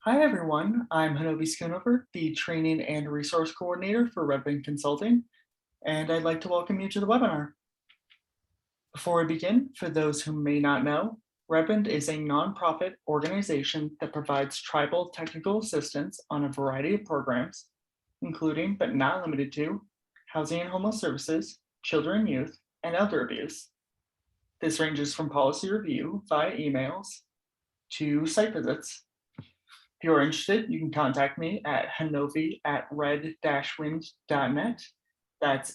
Hi everyone, I'm Hanobi Schoonover, the Training and Resource Coordinator for Redmond Consulting, and I'd like to welcome you to the webinar. Before we begin, for those who may not know, Redmond is a nonprofit organization that provides tribal technical assistance on a variety of programs, including but not limited to housing and homeless services, children and youth, and elder abuse. This ranges from policy review via emails to site visits. If you're interested, you can contact me at hanovi@red-wind.net. That's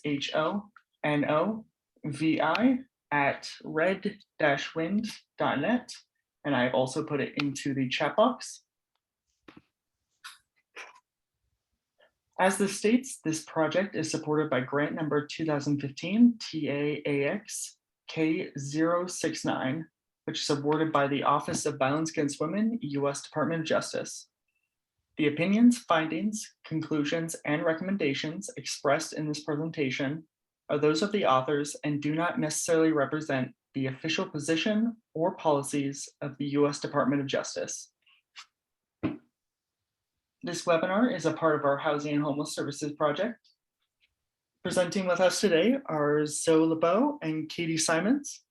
HONOVI at red-wind.net. And I've also put it into the chat box. As this states, this project is supported by grant number 2015 TAAX K069, which is awarded by the Office of Violence Against Women, U.S. Department of Justice. The opinions, findings, conclusions, and recommendations expressed in this presentation are those of the authors and do not necessarily represent the official position or policies of the U.S. Department of Justice. This webinar is a part of our Housing and Homeless Services project. Presenting with us today are Zoe LeBeau and Katie Symons.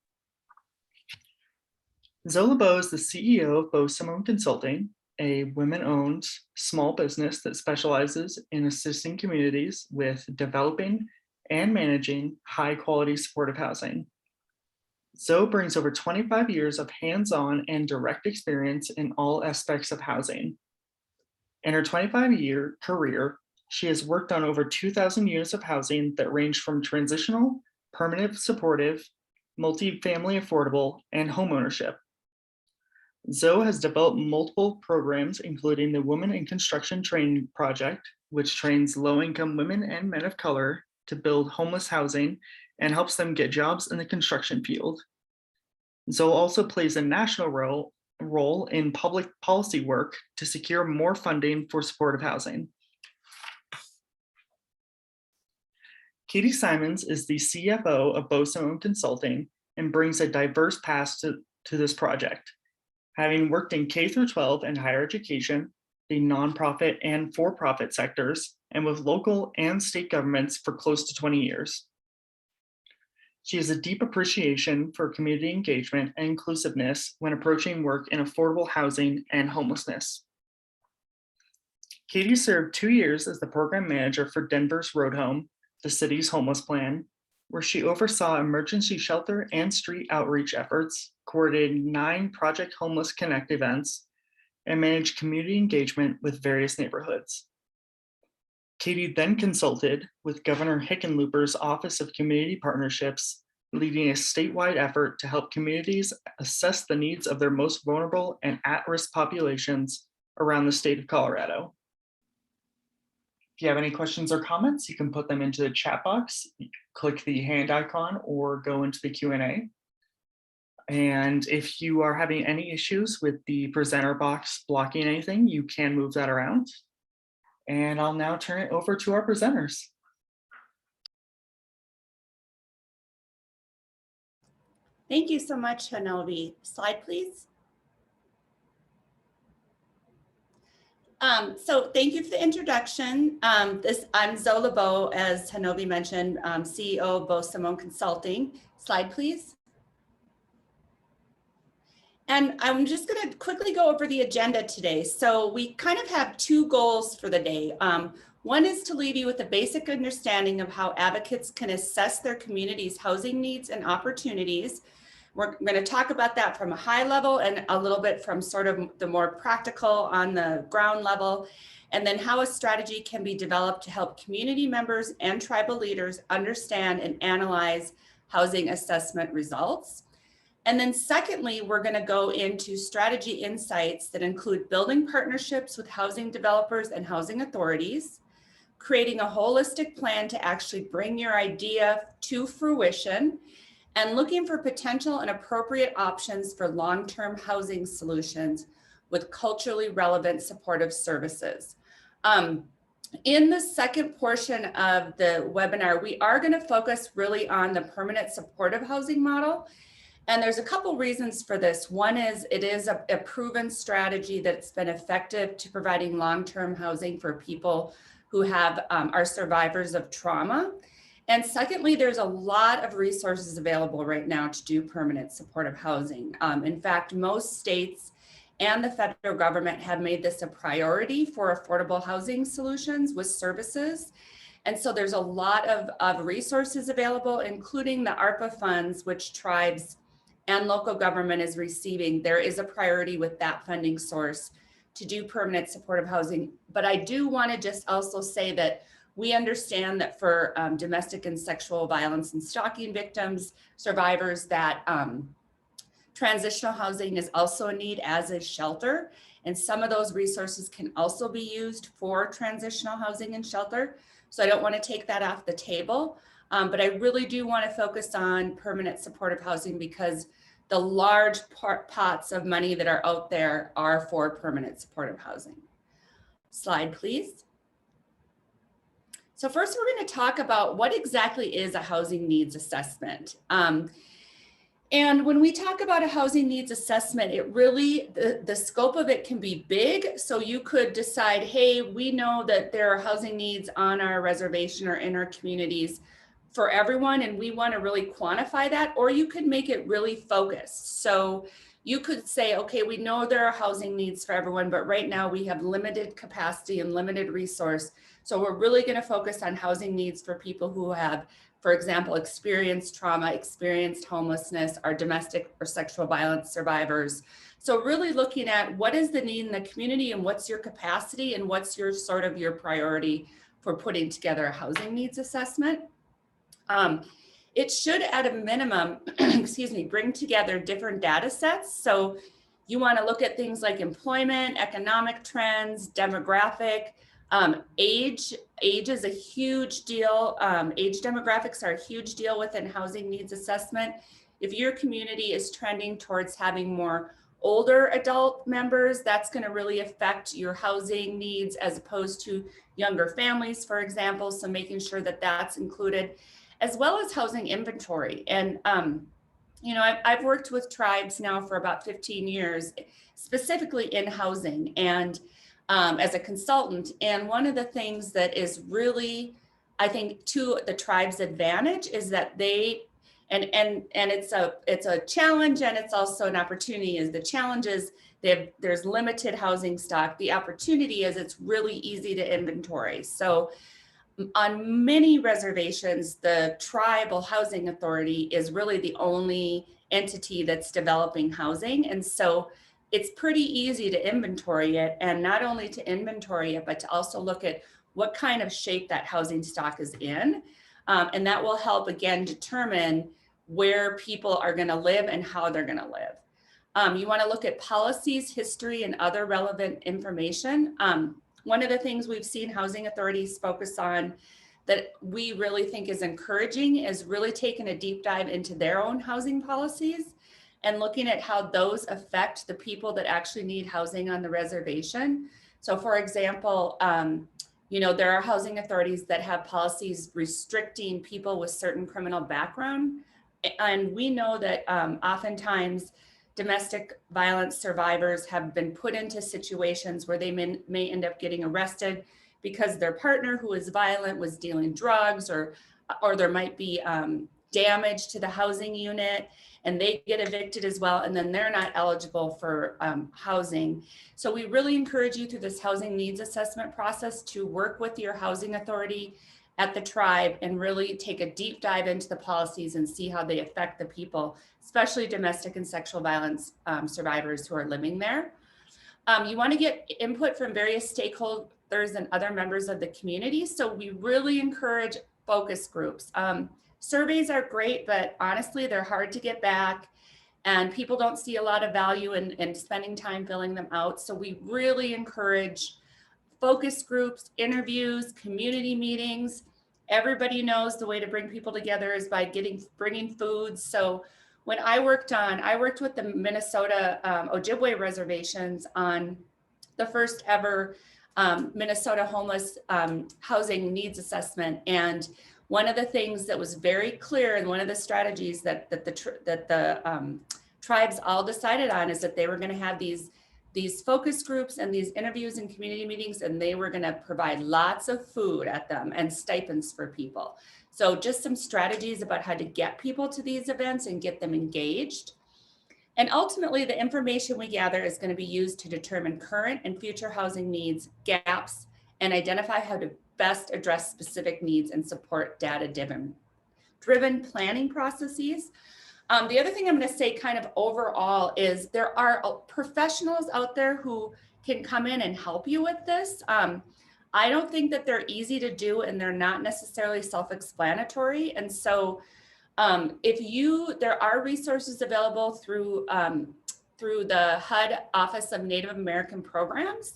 Zoe LeBeau is the CEO of Symons Consulting, a women-owned small business that specializes in assisting communities with developing and managing high-quality supportive housing. Zoe brings over 25 years of hands-on and direct experience in all aspects of housing. In her 25-year career, she has worked on over 2,000 units of housing that range from transitional, permanent supportive, multifamily affordable, and homeownership. Zoe has developed multiple programs, including the Women in Construction Training Project, which trains low-income women and men of color to build homeless housing and helps them get jobs in the construction field. Zoe also plays a national role in public policy work to secure more funding for supportive housing. Katie Symons is the CFO of Symons Consulting and brings a diverse past to this project, having worked in K-12 and higher education, the nonprofit and for-profit sectors, and with local and state governments for close to 20 years. She has a deep appreciation for community engagement and inclusiveness when approaching work in affordable housing and homelessness. Katie served 2 years as the program manager for Denver's Road Home, the city's homeless plan, where she oversaw emergency shelter and street outreach efforts, coordinated 9 Project Homeless Connect events, and managed community engagement with various neighborhoods. Katie then consulted with Governor Hickenlooper's Office of Community Partnerships, leading a statewide effort to help communities assess the needs of their most vulnerable and at-risk populations around the state of Colorado. If you have any questions or comments, you can put them into the chat box, click the hand icon, or go into the Q&A. And if you are having any issues with the presenter box blocking anything, you can move that around. And I'll now turn it over to our presenters. Thank you so much, Hanobi. Slide, please. So thank you for the introduction. I'm Zoe LeBeau, as Hanobi mentioned, CEO of Symons Consulting. Slide, please. And I'm just going to quickly go over the agenda today. So we kind of have 2 goals for the day. One is to leave you with a basic understanding of how advocates can assess their community's housing needs and opportunities. We're going to talk about that from a high level and a little bit from sort of the more practical on the ground level, and then how a strategy can be developed to help community members and tribal leaders understand and analyze housing assessment results. And then secondly, we're going to go into strategy insights that include building partnerships with housing developers and housing authorities, creating a holistic plan to actually bring your idea to fruition, and looking for potential and appropriate options for long-term housing solutions with culturally relevant supportive services. In the second portion of the webinar, we are going to focus really on the permanent supportive housing model. And there's a couple reasons for this. One is it is a proven strategy that's been effective to providing long-term housing for people who have are survivors of trauma. And secondly, there's a lot of resources available right now to do permanent supportive housing. In fact, most states and the federal government have made this a priority for affordable housing solutions with services. And so there's a lot of resources available, including the ARPA funds, which tribes and local government is receiving. There is a priority with that funding source to do permanent supportive housing. But I do want to just also say that we understand that for domestic and sexual violence and stalking victims, survivors, that transitional housing is also a need, as is shelter. And some of those resources can also be used for transitional housing and shelter. So I don't want to take that off the table. But I really do want to focus on permanent supportive housing because the large pots of money that are out there are for permanent supportive housing. Slide, please. So first, we're going to talk about what exactly is a housing needs assessment. And when we talk about a housing needs assessment, it really, the scope of it can be big. So you could decide, hey, we know that there are housing needs on our reservation or in our communities for everyone, and we want to really quantify that, or you could make it really focused. So you could say, okay, we know there are housing needs for everyone, but right now we have limited capacity and limited resource. So we're really going to focus on housing needs for people who have, for example, experienced trauma, experienced homelessness, are domestic or sexual violence survivors. So really looking at what is the need in the community and what's your capacity and what's your sort of your priority for putting together a housing needs assessment. It should, at a minimum, excuse me, bring together different data sets. So you want to look at things like employment, economic trends, demographic, age. Age is a huge deal. Age demographics are a huge deal within housing needs assessment. If your community is trending towards having more older adult members, that's going to really affect your housing needs as opposed to younger families, for example. So making sure that that's included, as well as housing inventory. And, you know, I've worked with tribes now for about 15 years, specifically in housing and as a consultant. And one of the things that is really, I think, to the tribe's advantage is that they, and it's a challenge and it's also an opportunity. Is the challenge is there's limited housing stock. The opportunity is it's really easy to inventory. So on many reservations, the tribal housing authority is really the only entity that's developing housing. And so it's pretty easy to inventory it, and not only to inventory it, but to also look at what kind of shape that housing stock is in. And that will help, again, determine where people are going to live and how they're going to live. You want to look at policies, history, and other relevant information. One of the things we've seen housing authorities focus on that we really think is encouraging is really taking a deep dive into their own housing policies and looking at how those affect the people that actually need housing on the reservation. So for example, you know, there are housing authorities that have policies restricting people with certain criminal background. And we know that oftentimes domestic violence survivors have been put into situations where they may end up getting arrested because their partner who is violent was dealing drugs, or there might be damage to the housing unit and they get evicted as well, and then they're not eligible for housing. So we really encourage you through this housing needs assessment process to work with your housing authority at the tribe and really take a deep dive into the policies and see how they affect the people, especially domestic and sexual violence survivors who are living there. You want to get input from various stakeholders and other members of the community. So we really encourage focus groups. Surveys are great, but honestly, they're hard to get back and people don't see a lot of value in spending time filling them out. So we really encourage focus groups, interviews, community meetings. Everybody knows the way to bring people together is by bringing food. So when I worked with the Minnesota Ojibwe reservations on the first ever Minnesota homeless housing needs assessment. And one of the things that was very clear, and one of the strategies that the tribes all decided on, is that they were going to have these focus groups and these interviews and community meetings, and they were going to provide lots of food at them and stipends for people. So just some strategies about how to get people to these events and get them engaged. And ultimately, the information we gather is going to be used to determine current and future housing needs, gaps, and identify how to best address specific needs and support data-driven planning processes. The other thing I'm going to say kind of overall is there are professionals out there who can come in and help you with this. I don't think that they're easy to do, and they're not necessarily self-explanatory. And so there are resources available through the HUD Office of Native American Programs.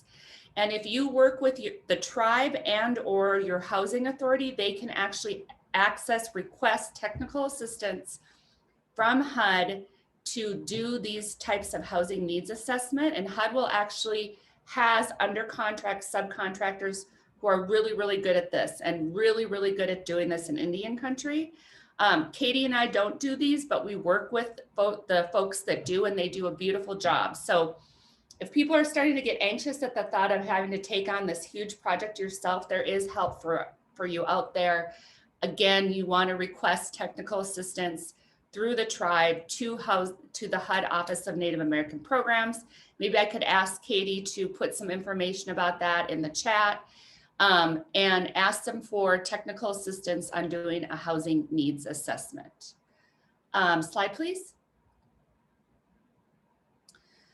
And if you work with the tribe and or your housing authority, they can actually request technical assistance from HUD to do these types of housing needs assessment. And HUD will actually has under contract subcontractors who are really, really good at this and really, really good at doing this in Indian country. Katie and I don't do these, but we work with both the folks that do, and they do a beautiful job. So if people are starting to get anxious at the thought of having to take on this huge project yourself, there is help for you out there. Again, you want to request technical assistance through the tribe to the HUD Office of Native American Programs. Maybe I could ask Katie to put some information about that in the chat, and ask them for technical assistance on doing a housing needs assessment. Slide, please.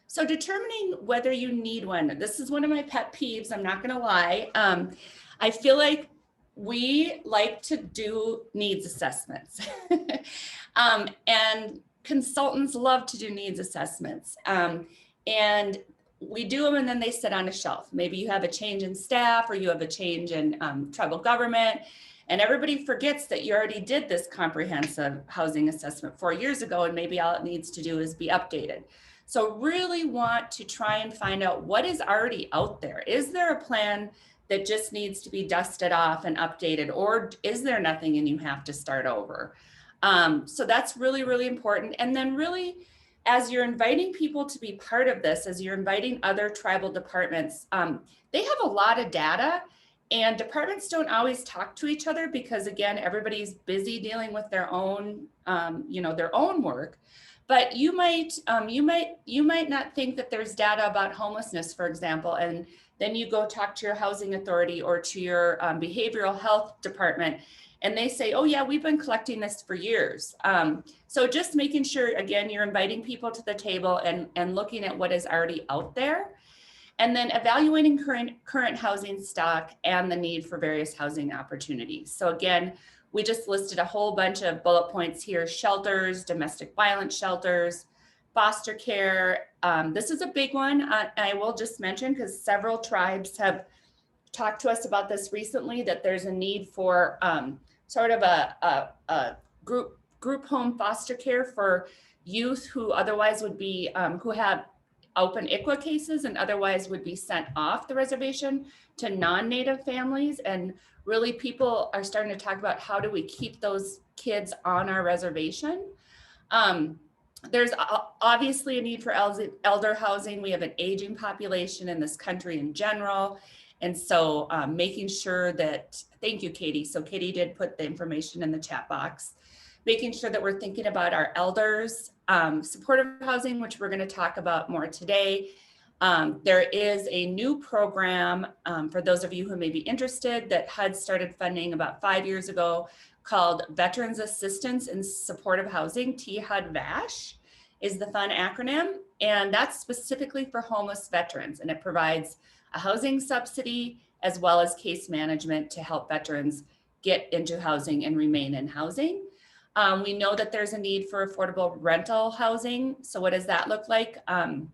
So determining whether you need one. This is one of my pet peeves, I'm not gonna lie. I feel like we like to do needs assessments. And consultants love to do needs assessments. And we do them and then they sit on a shelf. Maybe you have a change in staff or you have a change in tribal government, and everybody forgets that you already did this comprehensive housing assessment 4 years ago, and maybe all it needs to do is be updated. So really want to try and find out what is already out there. Is there a plan that just needs to be dusted off and updated, or is there nothing and you have to start over? So that's really, really important. And then really, as you're inviting people to be part of this, as you're inviting other tribal departments, they have a lot of data, and departments don't always talk to each other because, again, everybody's busy dealing with their own, their own work. But you might not think that there's data about homelessness, for example, and then you go talk to your housing authority or to your behavioral health department, and they say, oh yeah, we've been collecting this for years. So just making sure, again, you're inviting people to the table and looking at what is already out there, and then evaluating current housing stock and the need for various housing opportunities. So again, we just listed a whole bunch of bullet points here: shelters, domestic violence shelters, foster care. This is a big one. I will just mention, because several tribes have talked to us about this recently, that there's a need for sort of a group home foster care for youth who otherwise would be, who have open ICWA cases and otherwise would be sent off the reservation to non-Native families. And really people are starting to talk about how do we keep those kids on our reservation. There's obviously a need for elder housing. We have an aging population in this country in general. And so making sure that, thank you, Katie. So Katie did put the information in the chat box. Making sure that we're thinking about our elders, supportive housing, which we're going to talk about more today. There is a new program for those of you who may be interested that HUD started funding about 5 years ago called Veterans Assistance in Supportive Housing. THUD-VASH is the fun acronym, and that's specifically for homeless veterans, and it provides a housing subsidy as well as case management to help veterans get into housing and remain in housing. We know that there's a need for affordable rental housing. So what does that look like? And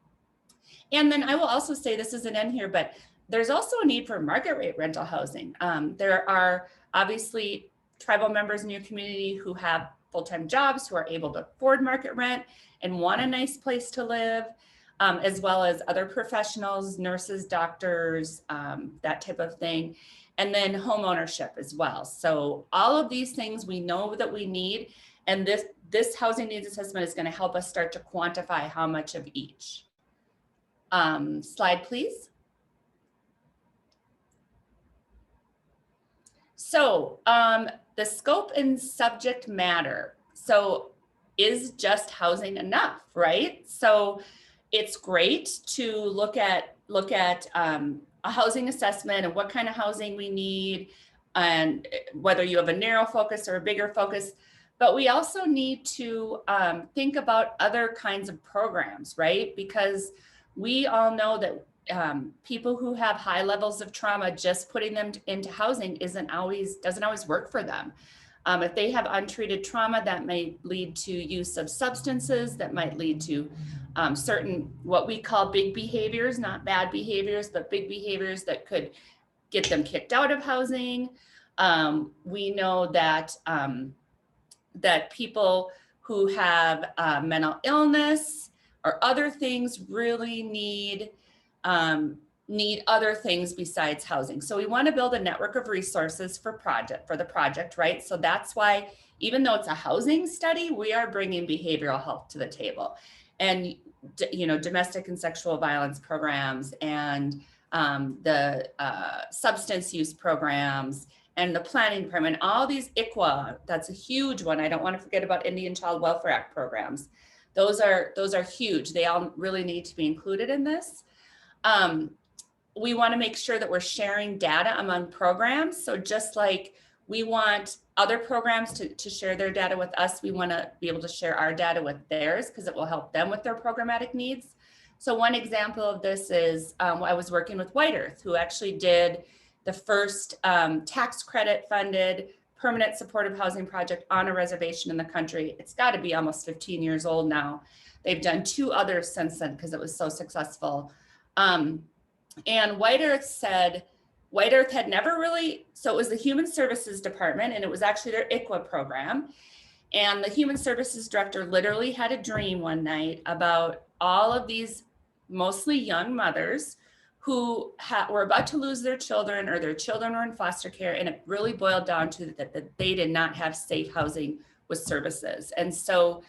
then I will also say, this isn't in here, but there's also a need for market rate rental housing. There are obviously tribal members in your community who have full-time jobs, who are able to afford market rent and want a nice place to live. as well as other professionals, nurses, doctors, that type of thing. And then home ownership as well. So all of these things we know that we need, and this housing needs assessment is going to help us start to quantify how much of each. Slide, please. So the scope and subject matter. So is just housing enough, right? So it's great to look at a housing assessment and what kind of housing we need, and whether you have a narrow focus or a bigger focus. But we also need to think about other kinds of programs, right? Because we all know that people who have high levels of trauma, just putting them into housing doesn't always work for them. If they have untreated trauma, that may lead to use of substances, that might lead to certain, what we call big behaviors, not bad behaviors, but big behaviors that could get them kicked out of housing. We know that that people who have mental illness or other things really need other things besides housing. So we want to build a network of resources for the project, right? So that's why, even though it's a housing study, we are bringing behavioral health to the table, and domestic and sexual violence programs, and the substance use programs, and the planning department, all these ICWA, that's a huge one. I don't want to forget about Indian Child Welfare Act programs. Those are huge. They all really need to be included in this. We want to make sure that we're sharing data among programs. So just like we want other programs to share their data with us, we want to be able to share our data with theirs, because it will help them with their programmatic needs. So one example of this is I was working with White Earth, who actually did the first tax credit funded permanent supportive housing project on a reservation in the country. It's got to be almost 15 years old now. They've done 2 others since then because it was so successful. And White Earth had never really, so it was the Human Services Department, and it was actually their ICWA program. And the Human Services Director literally had a dream one night about all of these mostly young mothers who were about to lose their children, or their children were in foster care. And it really boiled down to that they did not have safe housing with services. And so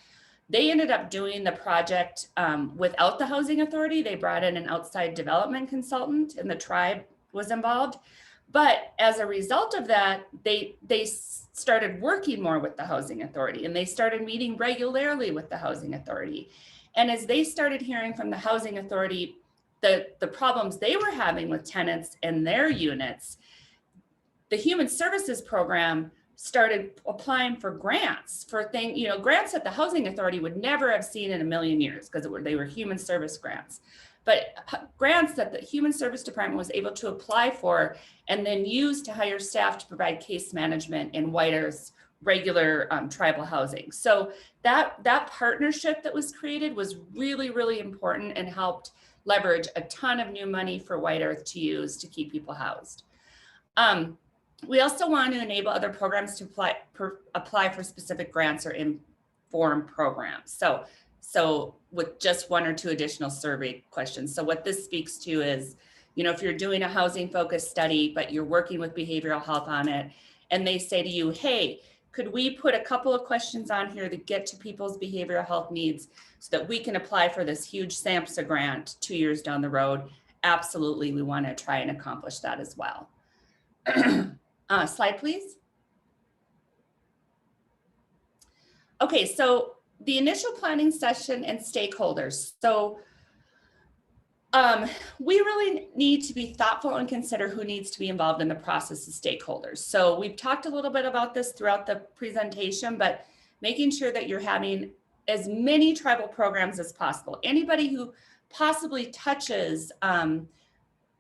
they ended up doing the project without the housing authority. They brought in an outside development consultant, and the tribe was involved. But as a result of that, they started working more with the housing authority, and they started meeting regularly with the housing authority. And as they started hearing from the housing authority the problems they were having with tenants and their units, the Human Services Program started applying for grants for things, grants that the housing authority would never have seen in a million years, because they were human service grants, but grants that the Human Service Department was able to apply for and then use to hire staff to provide case management in White Earth's regular tribal housing. So that partnership that was created was really, really important, and helped leverage a ton of new money for White Earth to use to keep people housed. We also want to enable other programs to apply for specific grants or inform programs. So with just 1 or 2 additional survey questions. So what this speaks to is, if you're doing a housing focused study, but you're working with behavioral health on it, and they say to you, hey, could we put a couple of questions on here to get to people's behavioral health needs so that we can apply for this huge SAMHSA grant 2 years down the road? Absolutely, we want to try and accomplish that as well. Slide, please. Okay, so the initial planning session and stakeholders. So we really need to be thoughtful and consider who needs to be involved in the process as stakeholders. So we've talked a little bit about this throughout the presentation, but making sure that you're having as many tribal programs as possible. Anybody who possibly touches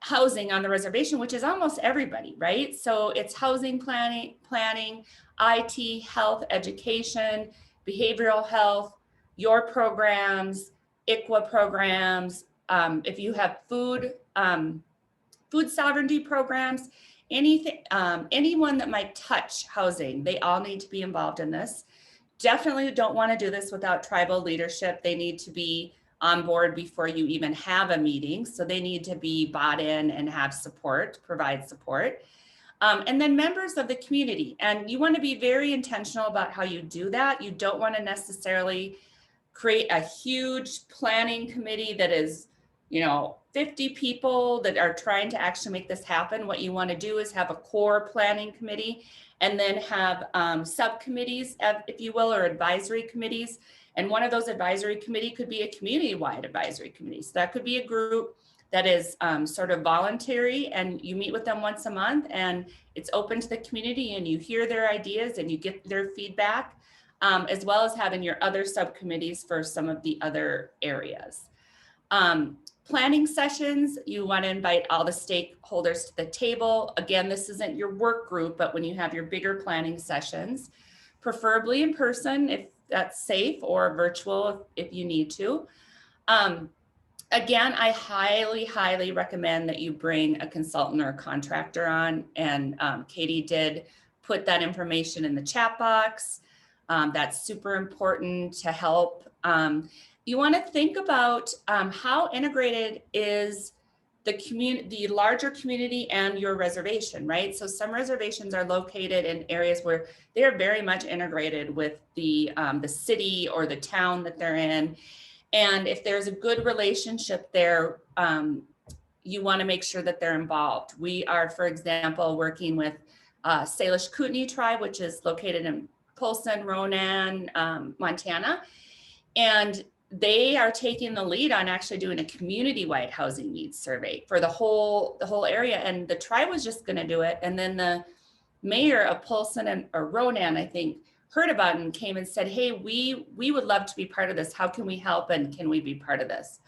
housing on the reservation, which is almost everybody, right? So it's housing planning, IT, health, education, behavioral health, your programs, ICWA programs. If you have food sovereignty programs, anything, anyone that might touch housing, they all need to be involved in this. Definitely don't want to do this without tribal leadership. They need to be on board before you even have a meeting. So they need to be bought in and have support, provide support. And then members of the community. And you want to be very intentional about how you do that. You don't want to necessarily create a huge planning committee that is, 50 people that are trying to actually make this happen. What you want to do is have a core planning committee and then have subcommittees, if you will, or advisory committees. And one of those advisory committee could be a community-wide advisory committee. So that could be a group that is sort of voluntary, and you meet with them once a month, and it's open to the community, and you hear their ideas and you get their feedback, as well as having your other subcommittees for some of the other areas. Planning sessions, you want to invite all the stakeholders to the table. Again, this isn't your work group, but when you have your bigger planning sessions, preferably in person if that's safe, or virtual if you need to. Again, I highly recommend that you bring a consultant or a contractor on, and Katie did put that information in the chat box. That's super important to help. You want to think about how integrated is the larger community and your reservation, right? So some reservations are located in areas where they are very much integrated with the city or the town that they're in. And if there's a good relationship there, you want to make sure that they're involved. We are, for example, working with Salish Kootenai tribe, which is located in Polson, Ronan, Montana. And they are taking the lead on actually doing a community-wide housing needs survey for the whole area. And the tribe was just going to do it. And then the mayor of Polson or Ronan, I think, heard about it and came and said, hey, we would love to be part of this. How can we help? And can we be part of this?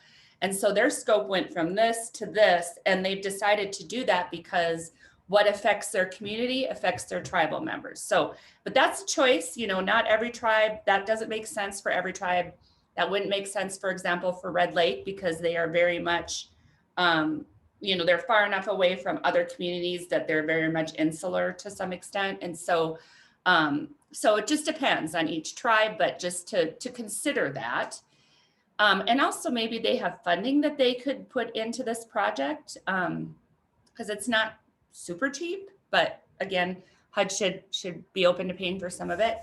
And so their scope went from this to this, and they've decided to do that because what affects their community affects their tribal members. So, but that's a choice, not every tribe, that doesn't make sense for every tribe. That wouldn't make sense, for example, for Red Lake, because they are very much, they're far enough away from other communities that they're very much insular to some extent. And so, so it just depends on each tribe, but just to consider that. And also maybe they have funding that they could put into this project, because it's not super cheap, but again, HUD should be open to paying for some of it.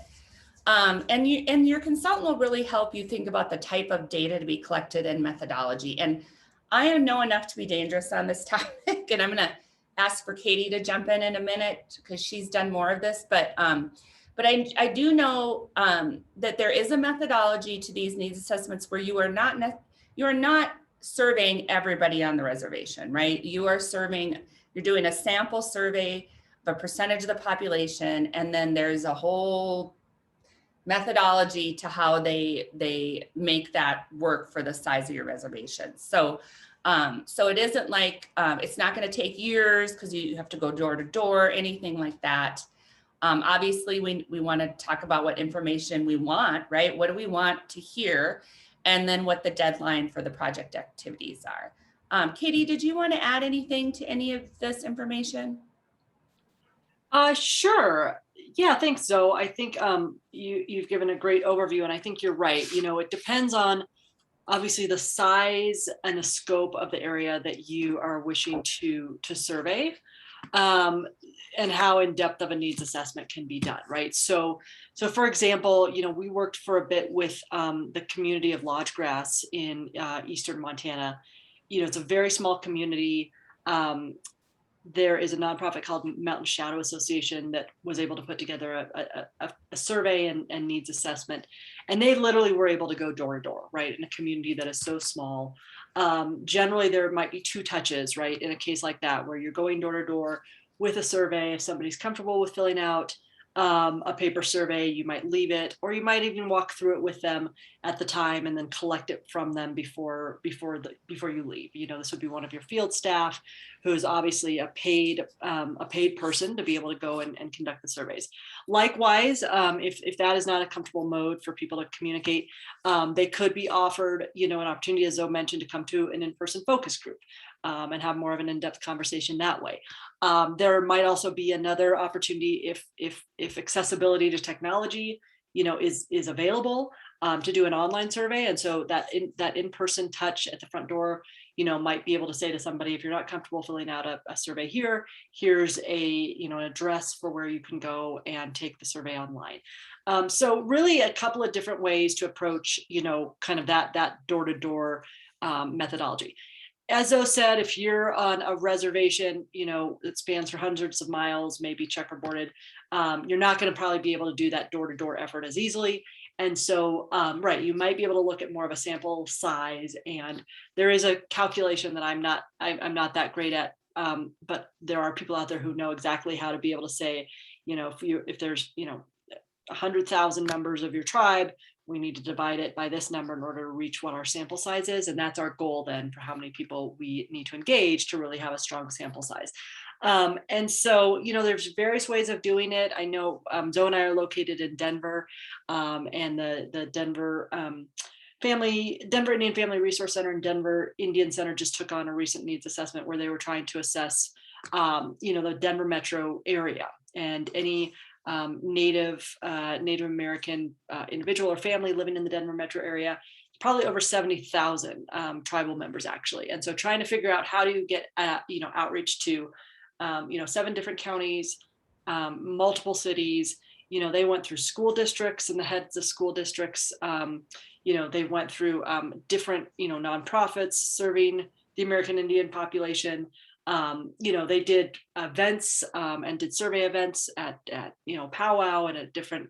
And your consultant will really help you think about the type of data to be collected and methodology. And I know enough to be dangerous on this topic, and I'm going to ask for Katie to jump in a minute because she's done more of this. But I do know that there is a methodology to these needs assessments where you are not surveying everybody on the reservation, right? You're doing a sample survey of a percentage of the population, and then there's a whole methodology to how they make that work for the size of your reservation. So it isn't like, it's not going to take years because you have to go door to door, anything like that. Obviously, we want to talk about what information we want, right? What do we want to hear? And then what the deadline for the project activities are. Katie, did you want to add anything to any of this information? Sure. Yeah, thanks, Zoe. I think you've given a great overview, and I think you're right. It depends on obviously the size and the scope of the area that you are wishing to survey, and how in depth of a needs assessment can be done, right? So for example, we worked for a bit with the community of Lodgegrass in eastern Montana. It's a very small community. There is a nonprofit called Mountain Shadow Association that was able to put together a survey and needs assessment. And they literally were able to go door to door, right? In a community that is so small. Generally, there might be 2 touches, right? In a case like that, where you're going door to door with a survey. If somebody's comfortable with filling out a paper survey, you might leave it, or you might even walk through it with them at the time and then collect it from them before you leave. This would be one of your field staff, who is obviously a paid person to be able to go and conduct the surveys. Likewise, if that is not a comfortable mode for people to communicate, they could be offered, an opportunity, as Zoe mentioned, to come to an in-person focus group and have more of an in-depth conversation that way. There might also be another opportunity if accessibility to technology, is available. to do an online survey. And so that in-person touch at the front door, might be able to say to somebody, if you're not comfortable filling out a survey here, here's an address for where you can go and take the survey online. So really a couple of different ways to approach, kind of that door-to-door methodology. As Zoe said, if you're on a reservation, that spans for hundreds of miles, maybe checkerboarded, you're not going to probably be able to do that door-to-door effort as easily. And so, right, you might be able to look at more of a sample size, and there is a calculation that I'm not that great at, but there are people out there who know exactly how to be able to say, if there's 100,000 members of your tribe, we need to divide it by this number in order to reach what our sample size is. And that's our goal then for how many people we need to engage to really have a strong sample size. And so, there's various ways of doing it. I know Zoe and I are located in Denver, and the Denver Indian Family Resource Center and Denver Indian Center just took on a recent needs assessment where they were trying to assess, the Denver metro area, and any Native American individual or family living in the Denver metro area, probably over 70,000 tribal members actually. And so trying to figure out how do you get outreach to 7 different counties, multiple cities. They went through school districts and the heads of school districts. They went through different nonprofits serving the American Indian population. They did events and did survey events at powwow and at different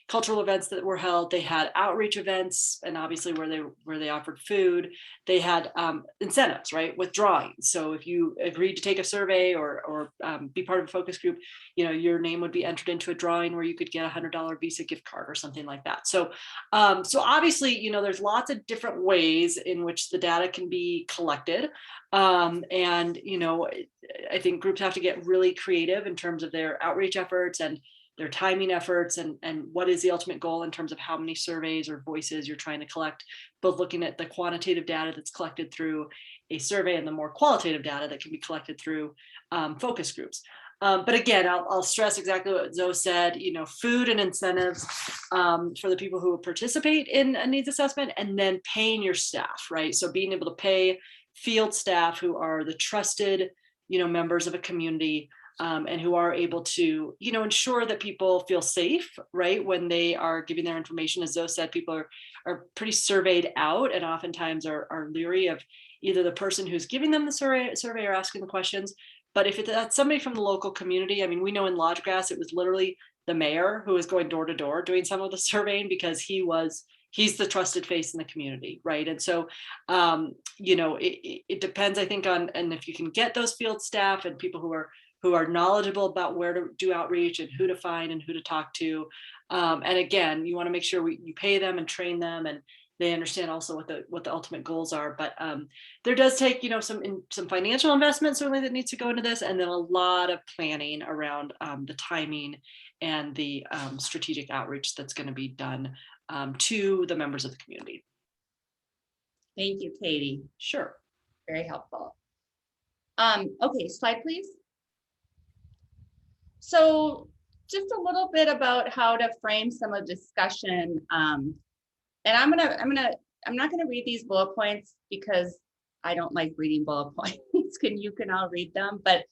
cultural events that were held. They had outreach events, and obviously where they offered food. They had incentives, right, with drawings. So if you agreed to take a survey or be part of a focus group, your name would be entered into a drawing where you could get $100 Visa gift card or something like that. So obviously, there's lots of different ways in which the data can be collected. And I think groups have to get really creative in terms of their outreach efforts and their timing efforts, and what is the ultimate goal in terms of how many surveys or voices you're trying to collect, both looking at the quantitative data that's collected through a survey and the more qualitative data that can be collected through focus groups. But again, I'll stress exactly what Zoe said, food and incentives for the people who participate in a needs assessment, and then paying your staff, right? So being able to pay field staff who are the trusted, members of a community, and who are able to, ensure that people feel safe, right, when they are giving their information. As Zoe said, people are pretty surveyed out, and oftentimes are leery of either the person who's giving them the survey or asking the questions. But if that's somebody from the local community, I mean, we know in Lodgegrass, it was literally the mayor who was going door to door doing some of the surveying, because he's the trusted face in the community, right? And so, it depends, I think, on, and if you can get those field staff and people who are knowledgeable about where to do outreach and who to find and who to talk to. And again, you want to make sure you pay them and train them, and they understand also what the ultimate goals are. But there does take, some financial investment certainly that needs to go into this, and then a lot of planning around the timing and the strategic outreach that's going to be done to the members of the community. Thank you, Katie. Sure. Very helpful. Okay, slide please. So just a little bit about how to frame some of the discussion. And I'm not gonna read these bullet points because I don't like reading bullet points. You can all read them, but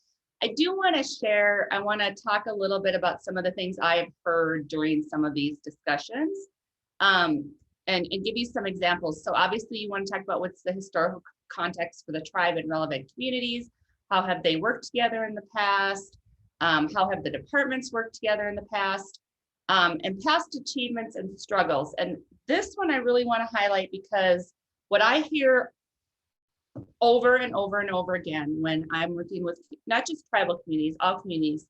I do want to share, I want to talk a little bit about some of the things I've heard during some of these discussions, and give you some examples. So obviously you want to talk about what's the historical context for the tribe and relevant communities. How have they worked together in the past? How have the departments worked together in the past? And past achievements and struggles. And this one I really want to highlight, because what I hear over and over and over again when I'm working with not just tribal communities, all communities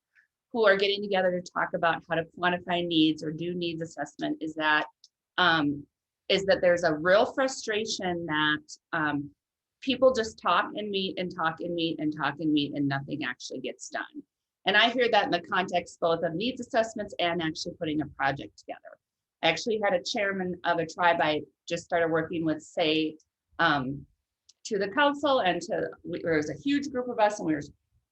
who are getting together to talk about how to quantify needs or do needs assessment, is that there's a real frustration that people just talk and meet and talk and meet and talk and meet, and nothing actually gets done. And I hear that in the context both of needs assessments and actually putting a project together. I actually had a chairman of a tribe I just started working with say to the council, and there was a huge group of us, and we were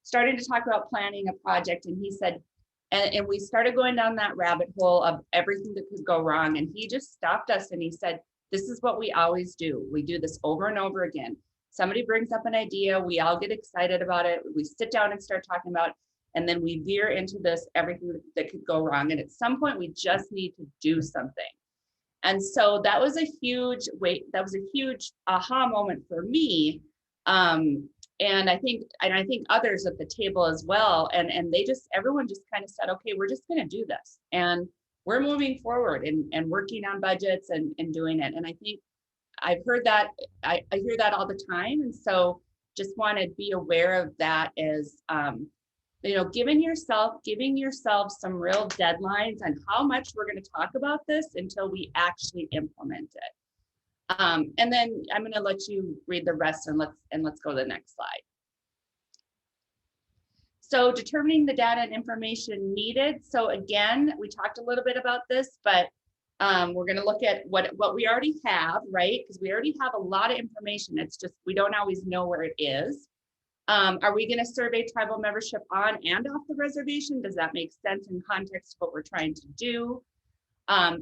starting to talk about planning a project, and he said, And we started going down that rabbit hole of everything that could go wrong. And he just stopped us and he said, this is what we always do. We do this over and over again. Somebody brings up an idea, we all get excited about it. We sit down and start talking about it, and then we veer into this, everything that could go wrong. And at some point, we just need to do something. And so that was a huge aha moment for me. And I think others at the table as well. And everyone just kind of said, okay, we're just going to do this. And we're moving forward and working on budgets and doing it. And I think I've heard that, I hear that all the time. And so just want to be aware of that as, giving yourself some real deadlines on how much we're going to talk about this until we actually implement it. And then I'm going to let you read the rest and let's go to the next slide. So determining the data and information needed. So again, we talked a little bit about this, but we're going to look at what we already have, right? Because we already have a lot of information. It's just, we don't always know where it is. Are we going to survey tribal membership on and off the reservation? Does that make sense in context of what we're trying to do?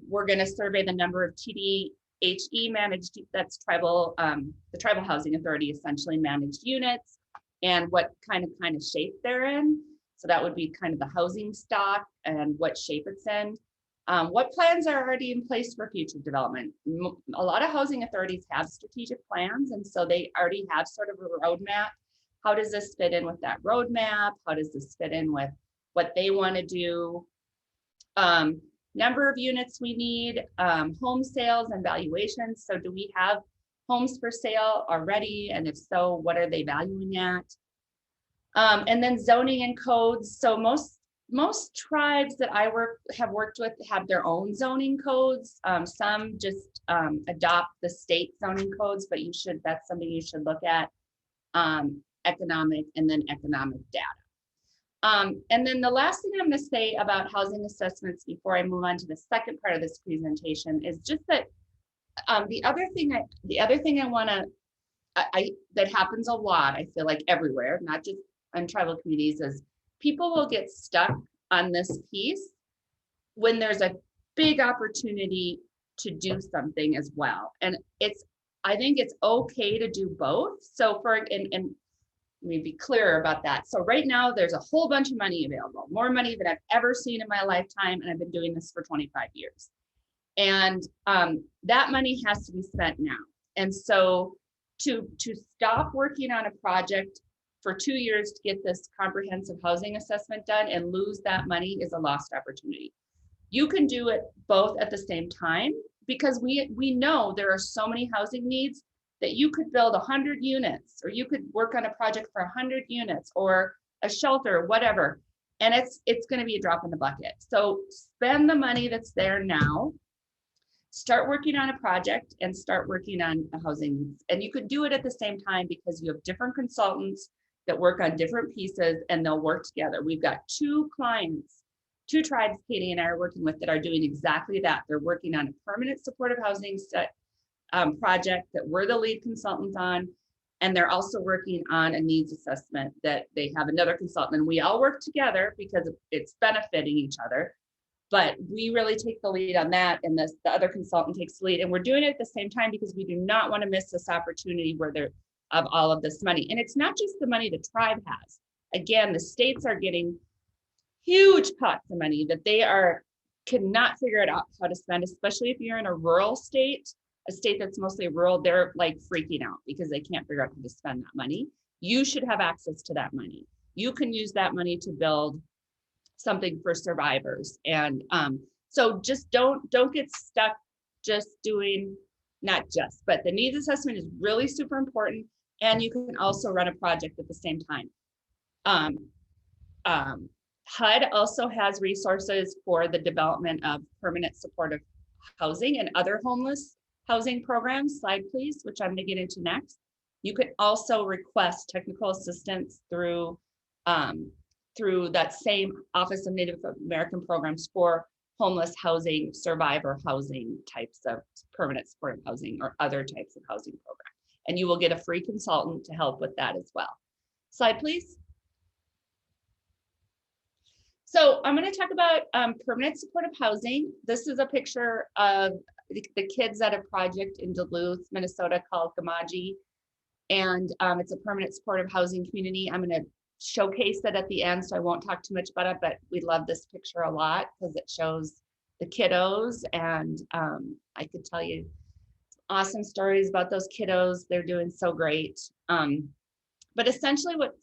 We're going to survey the number of TDHE managed, that's tribal, the Tribal Housing Authority essentially managed units, and what kind of shape they're in. So that would be kind of the housing stock and what shape it's in. What plans are already in place for future development? A lot of housing authorities have strategic plans, and so they already have sort of a roadmap. How does this fit in with that roadmap? How does this fit in with what they want to do? Number of units we need, home sales and valuations. So do we have homes for sale already? And if so, what are they valuing at? And then zoning and codes. So most tribes that I have worked with have their own zoning codes. Some just adopt the state zoning codes, but that's something you should look at. Economic data. And then the last thing I'm going to say about housing assessments before I move on to the second part of this presentation is just that the other thing I want to, that happens a lot, I feel like everywhere, not just on tribal communities, is people will get stuck on this piece when there's a big opportunity to do something as well. And I think it's okay to do both. So and let me be clear about that. So right now there's a whole bunch of money available, more money than I've ever seen in my lifetime. And I've been doing this for 25 years. And that money has to be spent now. And so to stop working on a project for 2 years to get this comprehensive housing assessment done and lose that money is a lost opportunity. You can do it both at the same time, because we know there are so many housing needs that you could build 100 units, or you could work on a project for 100 units, or a shelter, whatever. And it's going to be a drop in the bucket. So spend the money that's there now, start working on a project, and start working on the housing needs. And you could do it at the same time because you have different consultants that work on different pieces, and they'll work together. We've got 2 clients, 2 tribes Katie and I are working with that are doing exactly that. They're working on a permanent supportive housing project that we're the lead consultants on. And they're also working on a needs assessment that they have another consultant, and we all work together because it's benefiting each other. But we really take the lead on that, and the other consultant takes the lead. And we're doing it at the same time because we do not want to miss this opportunity where they're of all of this money. And it's not just the money the tribe has. Again, the states are getting huge pots of money that they cannot figure it out how to spend, especially if you're in a rural state, a state that's mostly rural. They're like freaking out because they can't figure out how to spend that money. You should have access to that money. You can use that money to build something for survivors. And so just don't get stuck just doing, not just, but the needs assessment is really super important. And you can also run a project at the same time. HUD also has resources for the development of permanent supportive housing and other homeless housing programs. Slide please, which I'm going to get into next. You can also request technical assistance through that same Office of Native American Programs for homeless housing, survivor housing types of permanent supportive housing, or other types of housing programs. And you will get a free consultant to help with that as well. Slide please. So I'm going to talk about permanent supportive housing. This is a picture of the kids at a project in Duluth, Minnesota called Gamaji. And it's a permanent supportive housing community. I'm going to showcase it at the end, so I won't talk too much about it, but we love this picture a lot because it shows the kiddos. And I could tell you awesome stories about those kiddos. They're doing so great. But essentially what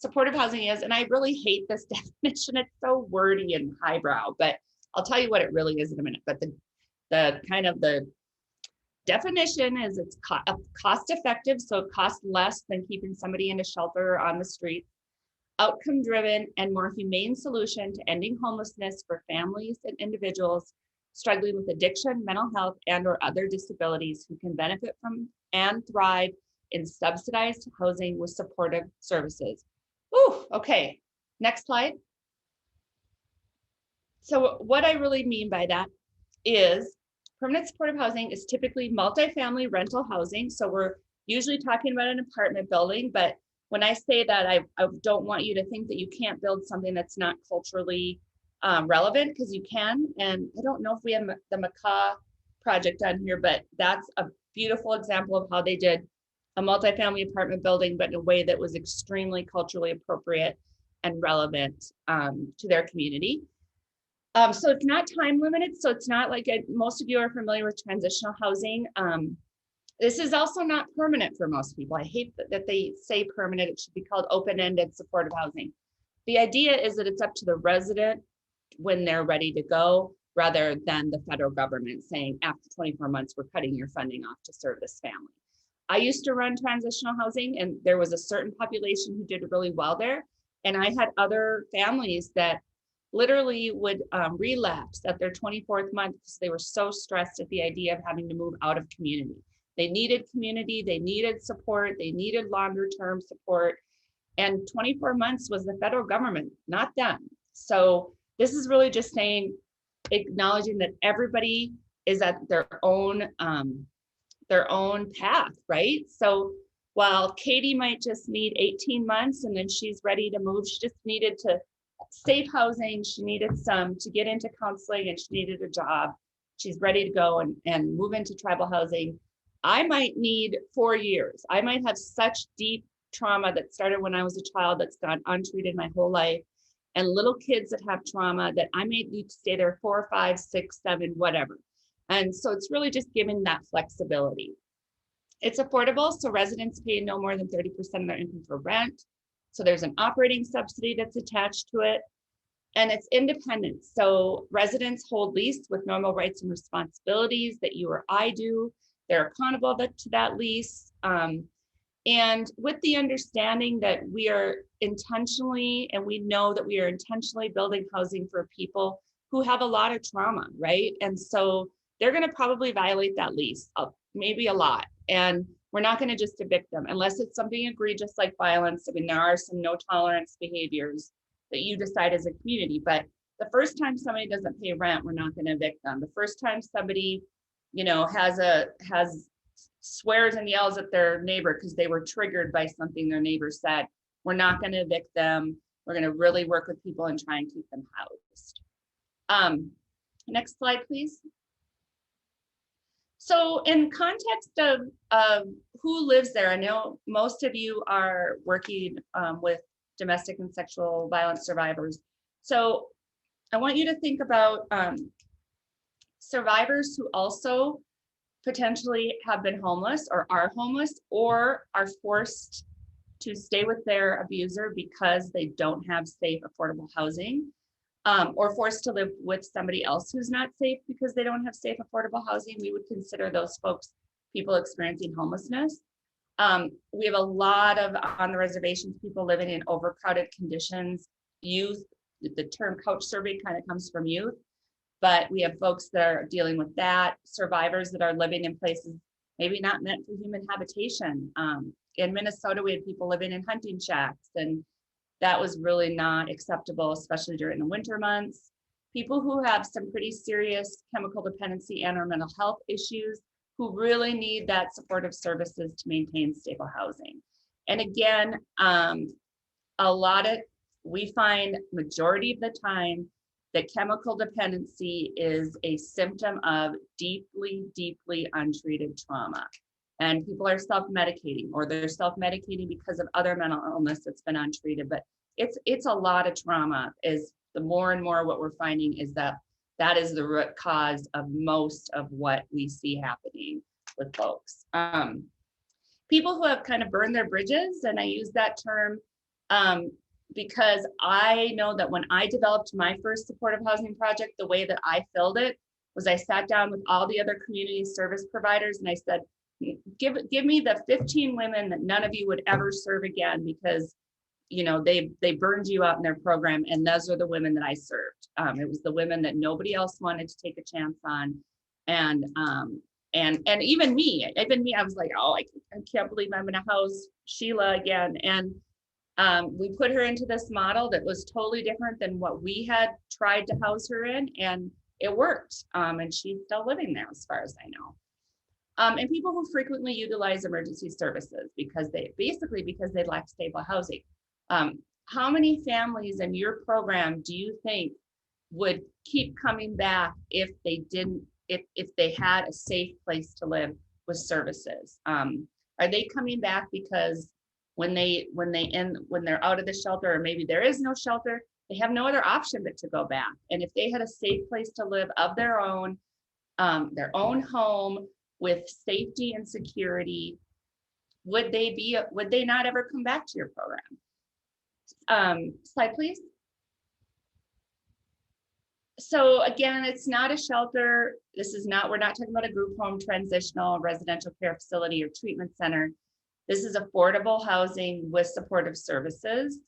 supportive housing is, and I really hate this definition, it's so wordy and highbrow, but I'll tell you what it really is in a minute. But the kind of the definition is it's cost effective, so it costs less than keeping somebody in a shelter or on the street, outcome driven and more humane solution to ending homelessness for families and individuals struggling with addiction, mental health, and or other disabilities who can benefit from and thrive in subsidized housing with supportive services. Ooh, okay, next slide. So what I really mean by that is permanent supportive housing is typically multifamily rental housing. So we're usually talking about an apartment building, but when I say that, I don't want you to think that you can't build something that's not culturally relevant, because you can. And I don't know if we have the Macaw project on here, but that's a beautiful example of how they did a multifamily apartment building, but in a way that was extremely culturally appropriate and relevant to their community. So it's not time limited. So it's not like most of you are familiar with transitional housing. This is also not permanent for most people. I hate that they say permanent. It should be called open-ended supportive housing. The idea is that it's up to the resident when they're ready to go, rather than the federal government saying after 24 months, we're cutting your funding off to serve this family. I used to run transitional housing, and there was a certain population who did really well there. And I had other families that literally would relapse at their 24th month because they were so stressed at the idea of having to move out of community. They needed community, they needed support, they needed longer term support. And 24 months was the federal government, not them. So this is really just saying, acknowledging that everybody is at their own path, right? So while Katie might just need 18 months and then she's ready to move, she just needed to safe housing, she needed some to get into counseling, and she needed a job. She's ready to go and move into tribal housing. I might need 4 years. I might have such deep trauma that started when I was a child that's gone untreated my whole life, and little kids that have trauma that I may need to stay there 4, 5, 6, 7, whatever. And so it's really just giving that flexibility. It's affordable, so residents pay no more than 30% of their income for rent. So there's an operating subsidy that's attached to it, and it's independent. So residents hold lease with normal rights and responsibilities that you or I do. They're accountable to that lease. And with the understanding that we are intentionally, and we know that we are intentionally building housing for people who have a lot of trauma, right? And so they're going to probably violate that lease, maybe a lot. And we're not going to just evict them unless it's something egregious like violence. I mean, there are some no tolerance behaviors that you decide as a community, but the first time somebody doesn't pay rent, we're not going to evict them. The first time somebody, swears and yells at their neighbor because they were triggered by something their neighbor said, we're not going to evict them. We're going to really work with people and try and keep them housed. Next slide, please. So in context of who lives there, I know most of you are working with domestic and sexual violence survivors. So I want you to think about survivors who also potentially have been homeless or are forced to stay with their abuser because they don't have safe, affordable housing. Or forced to live with somebody else who's not safe because they don't have safe, affordable housing. We would consider those folks people experiencing homelessness. We have a lot of on the reservations people living in overcrowded conditions. Youth, the term couch survey kind of comes from youth, but we have folks that are dealing with that. Survivors that are living in places maybe not meant for human habitation. In Minnesota, we had people living in hunting shacks, and that was really not acceptable, especially during the winter months. People who have some pretty serious chemical dependency and or mental health issues who really need that supportive services to maintain stable housing. And again, a lot of we find majority of the time that chemical dependency is a symptom of deeply, deeply untreated trauma. And people are self-medicating, or they're self-medicating because of other mental illness that's been untreated. But it's a lot of trauma. Is the more and more what we're finding is that is the root cause of most of what we see happening with folks. People who have kind of burned their bridges, and I use that term because I know that when I developed my first supportive housing project, the way that I filled it was I sat down with all the other community service providers and I said, give me the 15 women that none of you would ever serve again because they burned you out in their program, and those are the women that I served. It was the women that nobody else wanted to take a chance on, and even me, I was like, oh, I can't believe I'm gonna house Sheila again, and we put her into this model that was totally different than what we had tried to house her in, and it worked, and she's still living there as far as I know. And people who frequently utilize emergency services because they lack stable housing. How many families in your program do you think would keep coming back if they had a safe place to live with services? Are they coming back because when they're out of the shelter, or maybe there is no shelter, they have no other option but to go back? And if they had a safe place to live of their own home with safety and security, would they not ever come back to your program? Slide, please. So again, it's not a shelter. We're not talking about a group home, transitional, residential care facility, or treatment center. This is affordable housing with supportive services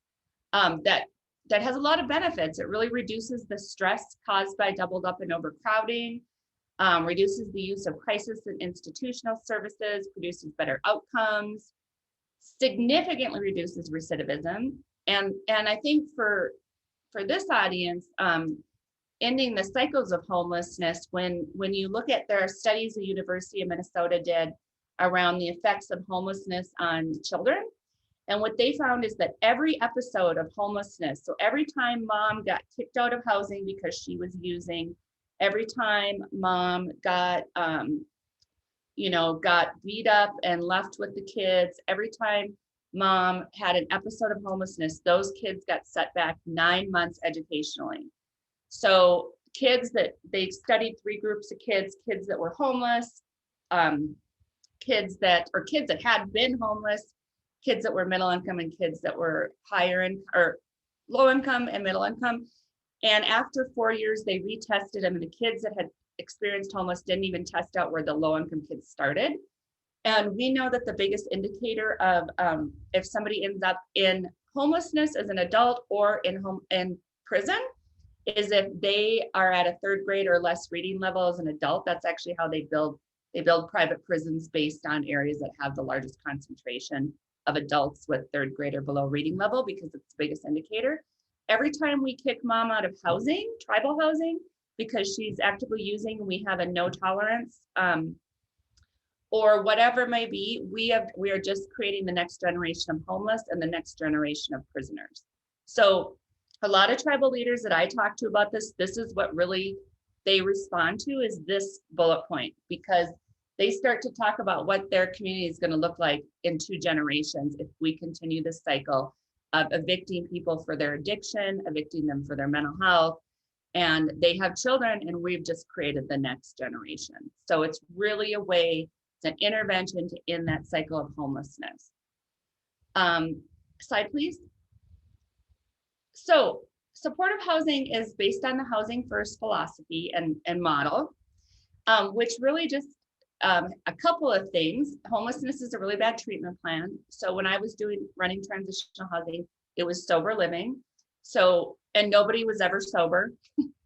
that has a lot of benefits. It really reduces the stress caused by doubled up and overcrowding, reduces the use of crisis and institutional services, produces better outcomes, significantly reduces recidivism. And I think for this audience, ending the cycles of homelessness, when you look at, there are studies the University of Minnesota did around the effects of homelessness on children. And what they found is that every episode of homelessness, so every time mom got kicked out of housing because she was using, every time mom got beat up and left with the kids, every time mom had an episode of homelessness, those kids got set back 9 months educationally. So kids that they studied 3 groups of kids that were homeless, kids that had been homeless, kids that were middle income, and kids that were low income and middle income. And after 4 years, they retested them, and the kids that had experienced homeless didn't even test out where the low income kids started. And we know that the biggest indicator of if somebody ends up in homelessness as an adult or in prison is if they are at a 3rd grade or less reading level as an adult. That's actually how they build private prisons based on areas that have the largest concentration of adults with 3rd grade or below reading level, because it's the biggest indicator. Every time we kick mom out of housing, tribal housing, because she's actively using, we have a no tolerance, or whatever it may be, we are just creating the next generation of homeless and the next generation of prisoners. So a lot of tribal leaders that I talk to about this is what really they respond to, is this bullet point, because they start to talk about what their community is going to look like in 2 generations if we continue this cycle of evicting people for their addiction, evicting them for their mental health, and they have children, and we've just created the next generation. So it's really a way, it's an intervention to end that cycle of homelessness. Slide, please. So supportive housing is based on the housing first philosophy and model, which really just a couple of things. Homelessness is a really bad treatment plan. So when I was running transitional housing, it was sober living. So, and nobody was ever sober.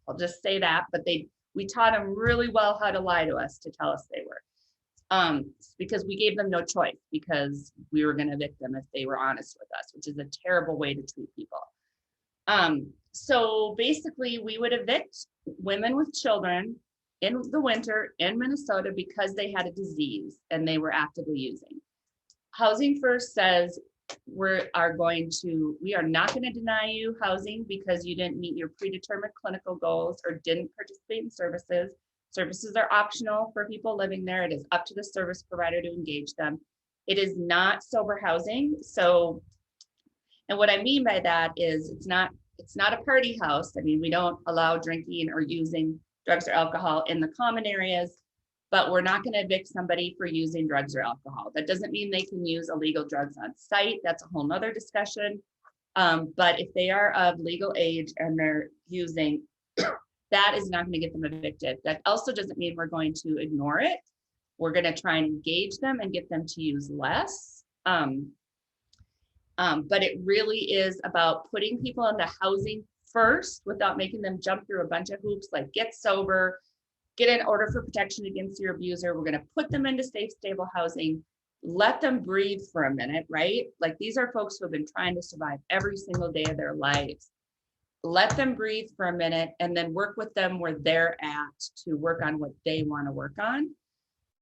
I'll just say that, but we taught them really well how to lie to us to tell us they were. Because we gave them no choice, because we were going to evict them if they were honest with us, which is a terrible way to treat people. So basically we would evict women with children in the winter in Minnesota because they had a disease and they were actively using. Housing First says we are not going to deny you housing because you didn't meet your predetermined clinical goals or didn't participate in services. Services are optional for people living there. It is up to the service provider to engage them. It is not sober housing. So, and what I mean by that is it's not a party house. I mean, we don't allow drinking or using drugs or alcohol in the common areas, but we're not going to evict somebody for using drugs or alcohol. That doesn't mean they can use illegal drugs on site. That's a whole nother discussion. But if they are of legal age and they're using, that is not going to get them evicted. That also doesn't mean we're going to ignore it. We're going to try and engage them and get them to use less. But it really is about putting people into housing first without making them jump through a bunch of hoops, like get sober, get an order for protection against your abuser. We're going to put them into safe, stable housing, let them breathe for a minute, right? Like these are folks who have been trying to survive every single day of their lives. Let them breathe for a minute and then work with them where they're at to work on what they want to work on.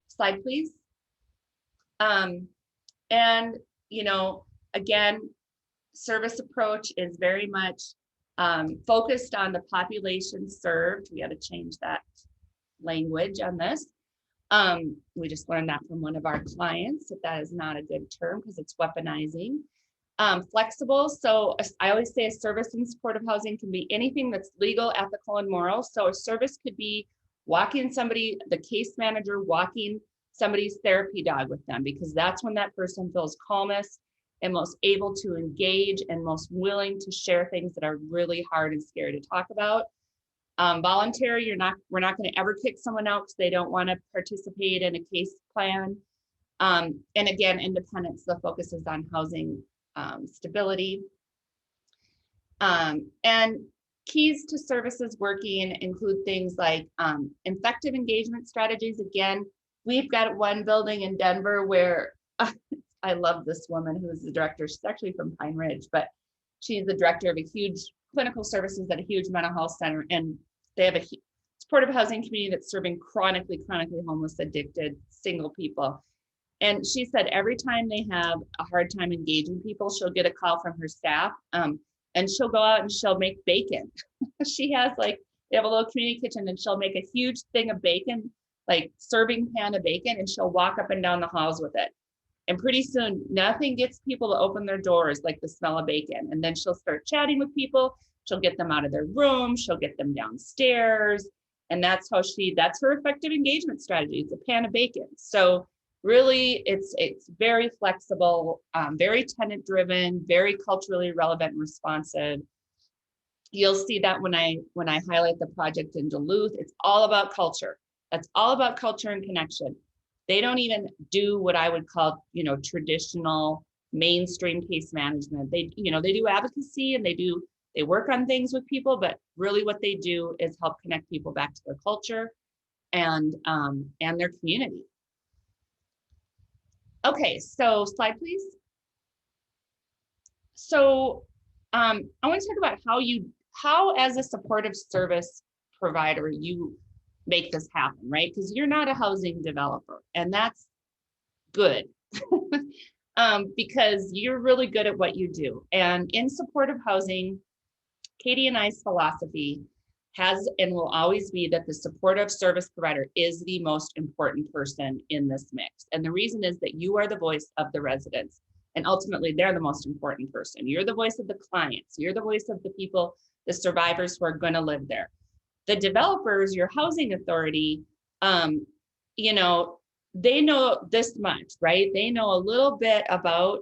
Slide, please. And, you know, again, service approach is very much focused on the population served. We got to change that language on this. We just learned that from one of our clients, that is not a good term because it's weaponizing. Flexible. So I always say a service in supportive housing can be anything that's legal, ethical, and moral. So a service could be walking somebody, the case manager walking somebody's therapy dog with them, because that's when that person feels calmest and most able to engage and most willing to share things that are really hard and scary to talk about. Voluntary, we're not going to ever kick someone out because they don't want to participate in a case plan. And again, independence, the focus is on housing stability. And keys to services working include things like effective engagement strategies. Again, we've got one building in Denver where I love this woman who is the director. She's actually from Pine Ridge, but she's the director of a huge clinical services at a huge mental health center. And they have a supportive housing community that's serving chronically homeless, addicted, single people. And she said every time they have a hard time engaging people, she'll get a call from her staff and she'll go out and she'll make bacon. She has they have a little community kitchen and she'll make a huge thing of bacon, like serving pan of bacon, and she'll walk up and down the halls with it. And pretty soon, nothing gets people to open their doors like the smell of bacon. And then she'll start chatting with people. She'll get them out of their room. She'll get them downstairs. And that's her effective engagement strategy. It's a pan of bacon. So really, it's very flexible, very tenant driven, very culturally relevant and responsive. You'll see that when I highlight the project in Duluth, it's all about culture. That's all about culture and connection. They don't even do what I would call, traditional mainstream case management. They do advocacy and they work on things with people, but really what they do is help connect people back to their culture and their community. Okay, so slide, please. So I want to talk about how as a supportive service provider, you make this happen, right? Because you're not a housing developer, and that's good because you're really good at what you do. And in supportive housing, Katie and I's philosophy has and will always be that the supportive service provider is the most important person in this mix. And the reason is that you are the voice of the residents, and ultimately they're the most important person. You're the voice of the clients. You're the voice of the people, the survivors who are going to live there. The developers, your housing authority, they know this much, right? They know a little bit about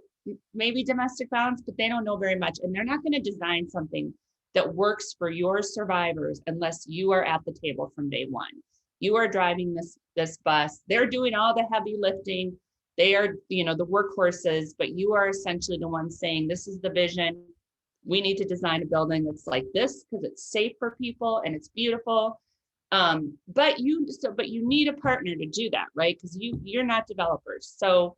maybe domestic violence, but they don't know very much. And they're not going to design something that works for your survivors unless you are at the table from day one. You are driving this bus. They're doing all the heavy lifting. They are, the workhorses, but you are essentially the one saying, this is the vision. We need to design a building that's like this because it's safe for people and it's beautiful. But you need a partner to do that, right? Because you're not developers. So,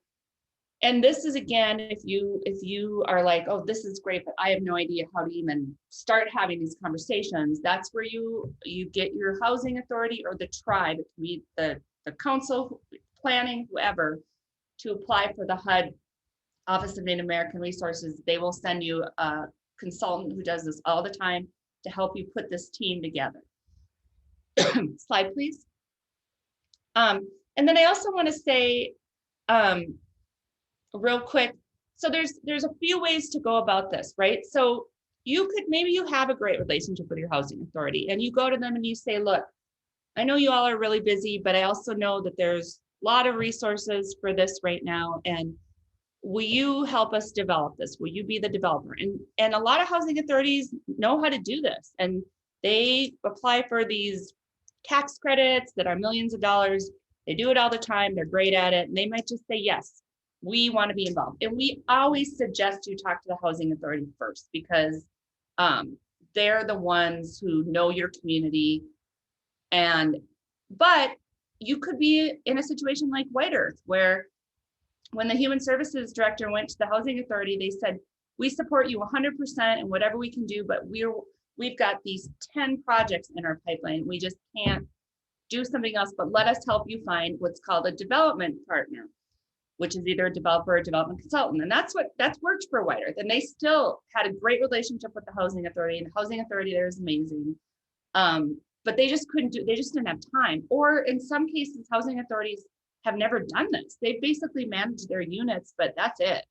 and this is, again, if you are like, oh, this is great, but I have no idea how to even start having these conversations, that's where you get your housing authority or the tribe, it can be the council, planning, whoever, to apply for the HUD Office of Native American Resources, they will send you a consultant who does this all the time to help you put this team together. Slide, please. And then I also want to say real quick, so there's a few ways to go about this, right? So you could, maybe you have a great relationship with your housing authority and you go to them and you say, look, I know you all are really busy, but I also know that there's a lot of resources for this right now. And will you help us develop this? Will you be the developer? And a lot of housing authorities know how to do this. And they apply for these tax credits that are millions of dollars. They do it all the time. They're great at it. And they might just say, yes, we want to be involved. And we always suggest you talk to the housing authority first, because they're the ones who know your community. But you could be in a situation like White Earth, where when the Human Services Director went to the housing authority, they said, we support you 100% in whatever we can do, but we've got these 10 projects in our pipeline. We just can't do something else, but let us help you find what's called a development partner, which is either a developer or a development consultant. And that's worked for White Earth. And they still had a great relationship with the housing authority, and the housing authority there is amazing. But they just didn't have time. Or in some cases, housing authorities have never done this. They basically manage their units, but that's it.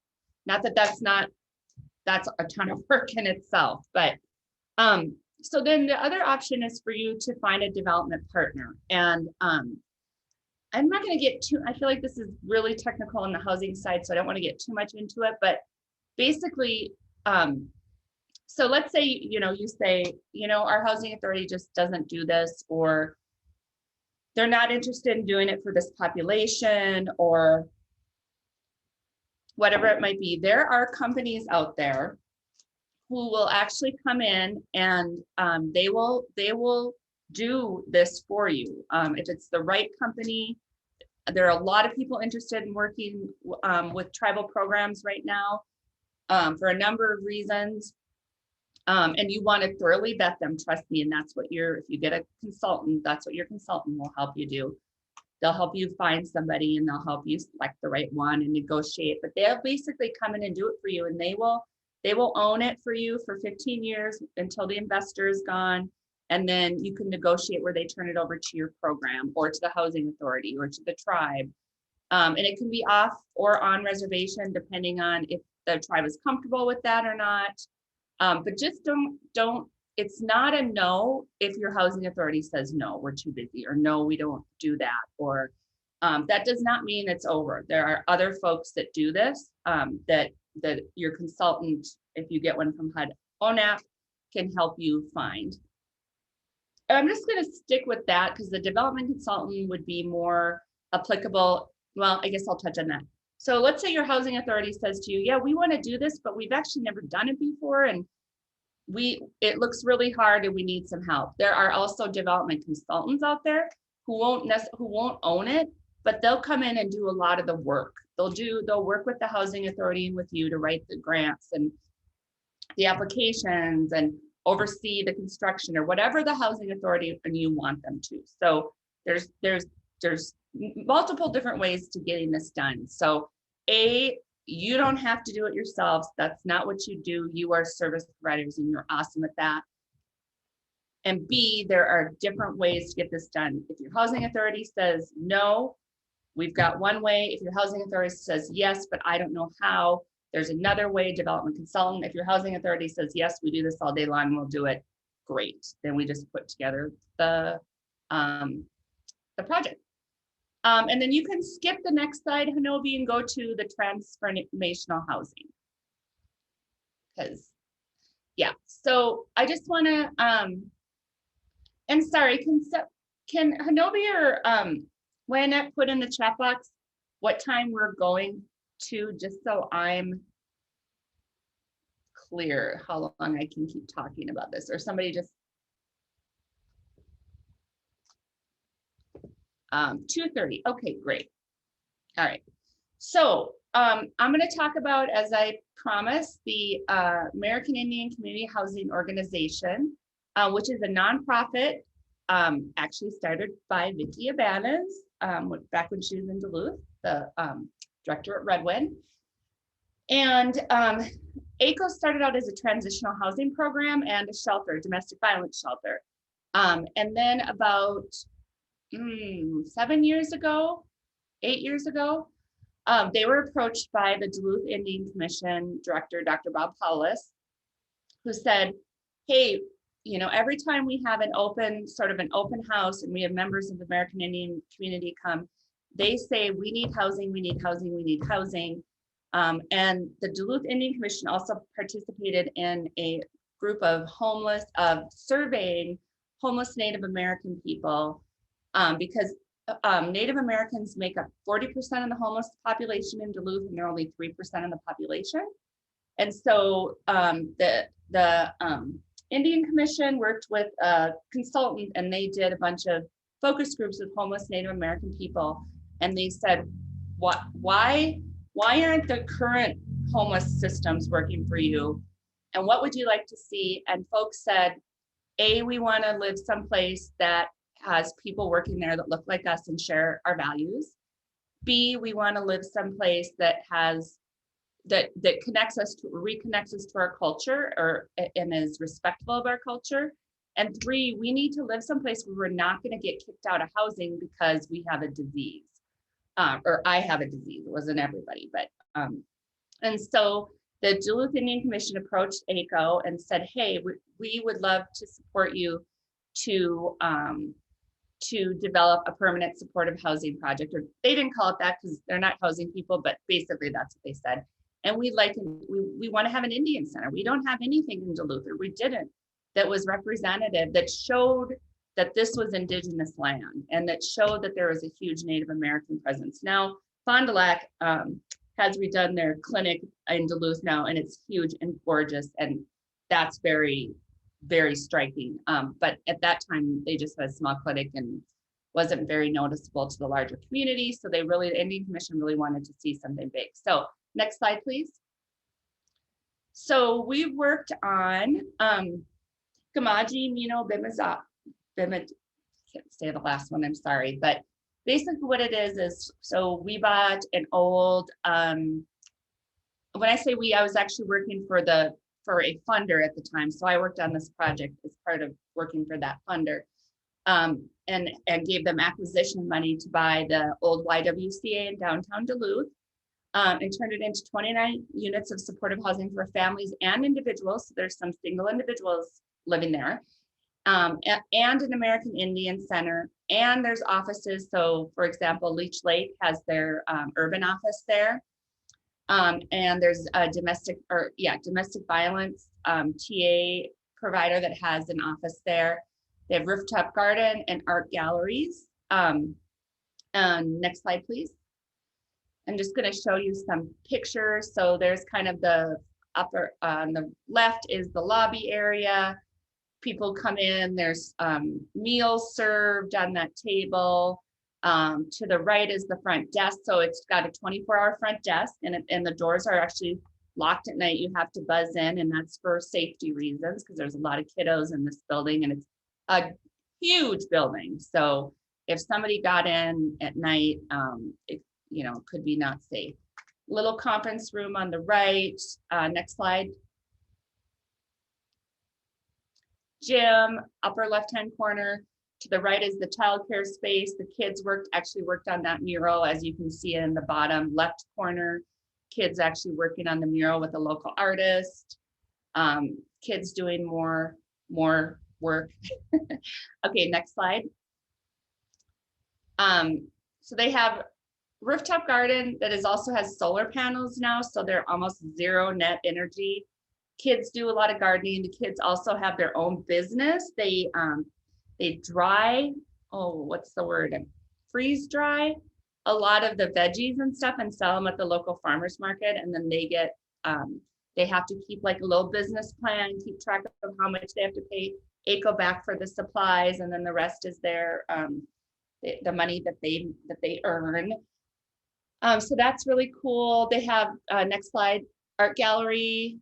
Not that that's a ton of work in itself, but so then the other option is for you to find a development partner. And I'm not going to get too, I feel like this is really technical on the housing side, so I don't want to get too much into it, but basically, so let's say, you say, our housing authority just doesn't do this, or they're not interested in doing it for this population, or whatever it might be. There are companies out there who will actually come in and they will do this for you. If it's the right company, there are a lot of people interested in working with tribal programs right now for a number of reasons. And you want to thoroughly vet them, trust me. And that's what if you get a consultant, that's what your consultant will help you do. They'll help you find somebody and they'll help you select the right one and negotiate, but they'll basically come in and do it for you. And they will own it for you for 15 years until the investor is gone. And then you can negotiate where they turn it over to your program or to the housing authority or to the tribe. And it can be off or on reservation, depending on if the tribe is comfortable with that or not. But just don't, it's not a no if your housing authority says, no, we're too busy, or no, we don't do that. Or that does not mean it's over. There are other folks that do this that your consultant, if you get one from HUD ONAP, can help you find. I'm just going to stick with that because the development consultant would be more applicable. Well, I guess I'll touch on that. So let's say your housing authority says to you, yeah, we want to do this, but we've actually never done it before. And it looks really hard and we need some help. There are also development consultants out there who won't own it, but they'll come in and do a lot of the work. They'll work with the housing authority and with you to write the grants and the applications and oversee the construction or whatever the housing authority and you want them to. So there's multiple different ways to getting this done. So you don't have to do it yourselves. That's not what you do. You are service providers and you're awesome at that. And B, there are different ways to get this done. If your housing authority says no, we've got one way. If your housing authority says yes, but I don't know how, there's another way, development consultant. If your housing authority says yes, we do this all day long, we'll do it, great. Then we just put together the project. And then you can skip the next slide, Hanobi, and go to the transformational housing. Because, yeah, so I just want to, and sorry, can Hanobi or Wynette put in the chat box what time we're going to, just so I'm clear how long I can keep talking about this, or somebody just 2:30. Okay, great. All right. So I'm going to talk about, as I promised, the American Indian Community Housing Organization, which is a nonprofit, actually started by Vicki Abanez back when she was in Duluth, the director at Redwood. And ACO started out as a transitional housing program and a shelter, domestic violence shelter. And then about 7 years ago, 8 years ago, they were approached by the Duluth Indian Commission director, Dr. Bob Paulus, who said, hey, you know, every time we have an open house and we have members of the American Indian community come, they say, we need housing, we need housing, we need housing. And the Duluth Indian Commission also participated in a group of surveying homeless Native American people, because Native Americans make up 40% of the homeless population in Duluth, and they're only 3% of the population. And so the Indian Commission worked with a consultant, and they did a bunch of focus groups with homeless Native American people. And they said, why aren't the current homeless systems working for you? And what would you like to see? And folks said, A, we want to live someplace that has people working there that look like us and share our values. B, we want to live someplace that has that reconnects us to our culture and is respectful of our culture. And 3, we need to live someplace where we're not going to get kicked out of housing because we have a disease, or I have a disease. It wasn't everybody, but and so the Duluth Indian Commission approached ACO and said, hey, we would love to support you to develop a permanent supportive housing project. Or they didn't call it that because they're not housing people, but basically that's what they said. And we want to have an Indian center. We don't have anything in Duluth, or we didn't, that was representative, that showed that this was indigenous land and that showed that there was a huge Native American presence. Now, Fond du Lac has redone their clinic in Duluth now, and it's huge and gorgeous. And that's very, very striking. But at that time, they just had a small clinic and wasn't very noticeable to the larger community. So the Indian Commission really wanted to see something big. So next slide, please. So we worked on Kamaji Mino Bimiza. Can't say the last one, I'm sorry. But basically what it is so we bought an old, when I say we, I was actually working for a funder at the time. So I worked on this project as part of working for that funder, and gave them acquisition money to buy the old YWCA in downtown Duluth, and turned it into 29 units of supportive housing for families and individuals. So there's some single individuals living there, and an American Indian Center, and there's offices. So for example, Leech Lake has their urban office there. And there's a domestic violence TA provider that has an office there. They have Rooftop Garden and art galleries. And next slide, please. I'm just going to show you some pictures. So there's kind of the upper, on the left is the lobby area. People come in, there's meals served on that table. To the right is the front desk. So it's got a 24-hour front desk, and the doors are actually locked at night. You have to buzz in, and that's for safety reasons because there's a lot of kiddos in this building, and it's a huge building. So if somebody got in at night, it could be not safe. Little conference room on the right. Next slide. Gym, upper left-hand corner. To the right is the childcare space. The kids actually worked on that mural, as you can see in the bottom left corner. Kids actually working on the mural with a local artist. Kids doing more work. Okay, next slide. So they have Rooftop Garden that also has solar panels now, so they're almost zero net energy. Kids do a lot of gardening. The kids also have their own business. They dry, freeze dry a lot of the veggies and stuff and sell them at the local farmers market. And then they get, they have to keep like a little business plan, keep track of how much they have to pay ACO back for the supplies. And then the rest is their, the money that they earn. So that's really cool. They have, next slide, art gallery.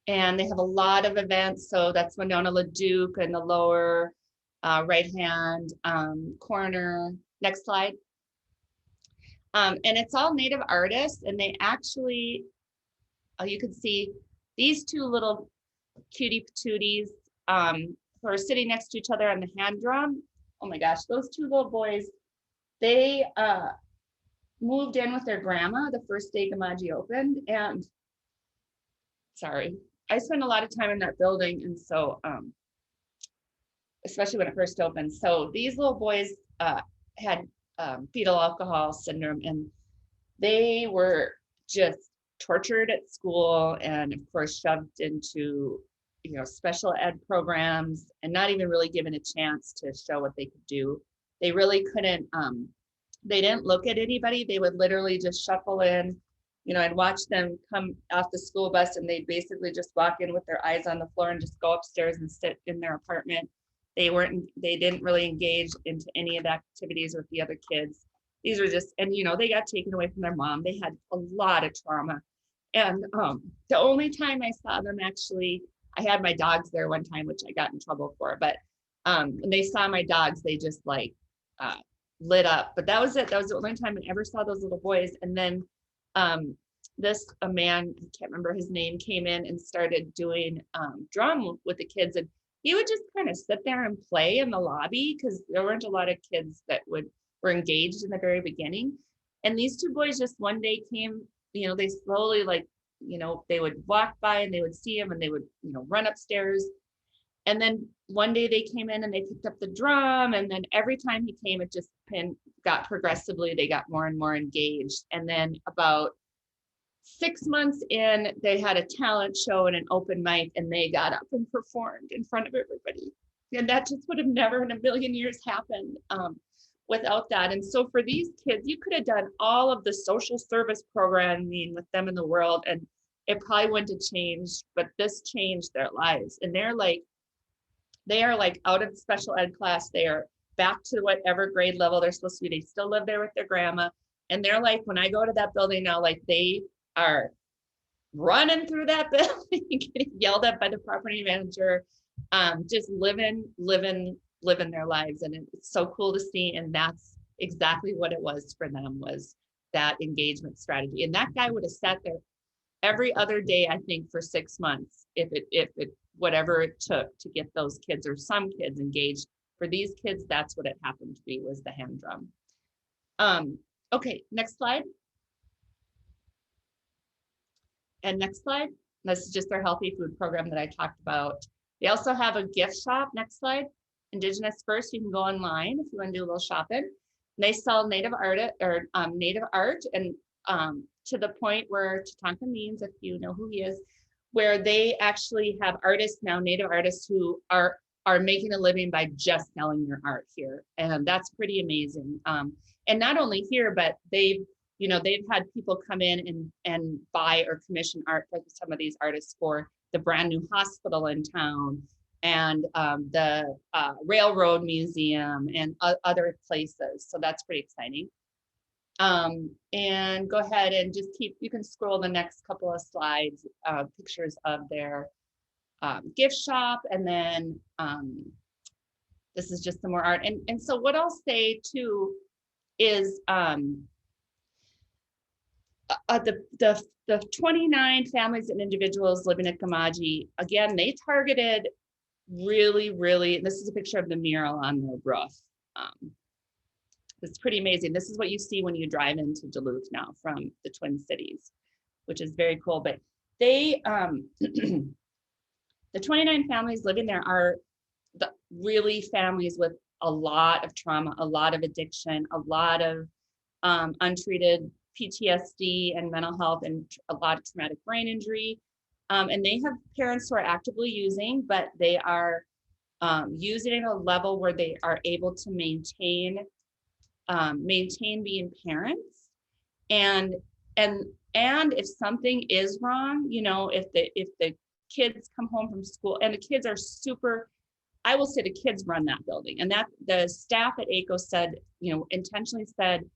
And they have a lot of events. So that's Winona LaDuke in the lower right-hand corner. Next slide. And it's all Native artists, and they actually, you can see these two little cutie patooties who are sitting next to each other on the hand drum. Oh my gosh, those two little boys, they moved in with their grandma the first day Gamaji opened. And sorry, I spent a lot of time in that building. And so, especially when it first opened. So these little boys had fetal alcohol syndrome, and they were just tortured at school, and of course shoved into, you know, special ed programs, and not even really given a chance to show what they could do. They really couldn't, they didn't look at anybody. They would literally just shuffle in, you know, I'd watch them come off the school bus, and they'd basically just walk in with their eyes on the floor and just go upstairs and sit in their apartment. They didn't really engage into any of the activities with the other kids. These were just, and you know, they got taken away from their mom. They had a lot of trauma. And the only time I saw them, actually, I had my dogs there one time, which I got in trouble for, but when they saw my dogs, they just like lit up. But that was it. That was the only time I ever saw those little boys. And then a man, I can't remember his name, came in and started doing drum with the kids. And he would just kind of sit there and play in the lobby, because there weren't a lot of kids that were engaged in the very beginning. And these two boys just one day came, you know, they slowly, like, you know, they would walk by and they would see him, and they would, you know, run upstairs. And then one day they came in and they picked up the drum, and then every time he came, it just got progressively, they got more and more engaged. And then about 6 months in, they had a talent show and an open mic, and they got up and performed in front of everybody. And that just would have never in a million years happened without that. And so for these kids, you could have done all of the social service programming with them in the world, and it probably wouldn't have changed, but this changed their lives. And they are like out of special ed class. They are back to whatever grade level they're supposed to be. They still live there with their grandma. And they're like, when I go to that building now, like they are running through that building, getting yelled at by the property manager, just living their lives. And it's so cool to see. And that's exactly what it was for them, was that engagement strategy. And that guy would have sat there every other day, I think, for 6 months, if it whatever it took to get those kids, or some kids, engaged. For these kids, that's what it happened to be, was the hand drum. Okay, next slide. And next slide. This is just their healthy food program that I talked about. They also have a gift shop. Next slide. Indigenous First. You can go online if you want to do a little shopping. And they sell native art, and to the point where Tatanka means, if you know who he is, where they actually have artists now, native artists, who are making a living by just selling their art here. And that's pretty amazing. And not only here, but they've had people come in and buy or commission art, like some of these artists, for the brand new hospital in town, and the Railroad Museum, and other places. So that's pretty exciting. And go ahead and just you can scroll the next couple of slides, pictures of their gift shop. And then this is just some more art. And so what I'll say too is the 29 families and individuals living at Gamaji, again, they targeted really, and this is a picture of the mural on the roof. It's pretty amazing. This is what you see when you drive into Duluth now from the Twin Cities, which is very cool. But they, the 29 families living there are really families with a lot of trauma, a lot of addiction, a lot of untreated PTSD and mental health, and a lot of traumatic brain injury. And they have parents who are actively using, but they are using at a level where they are able to maintain being parents. And if something is wrong, you know, if the kids come home from school, and the kids are super, I will say the kids run that building, and that the staff at ACO said, you know, intentionally said,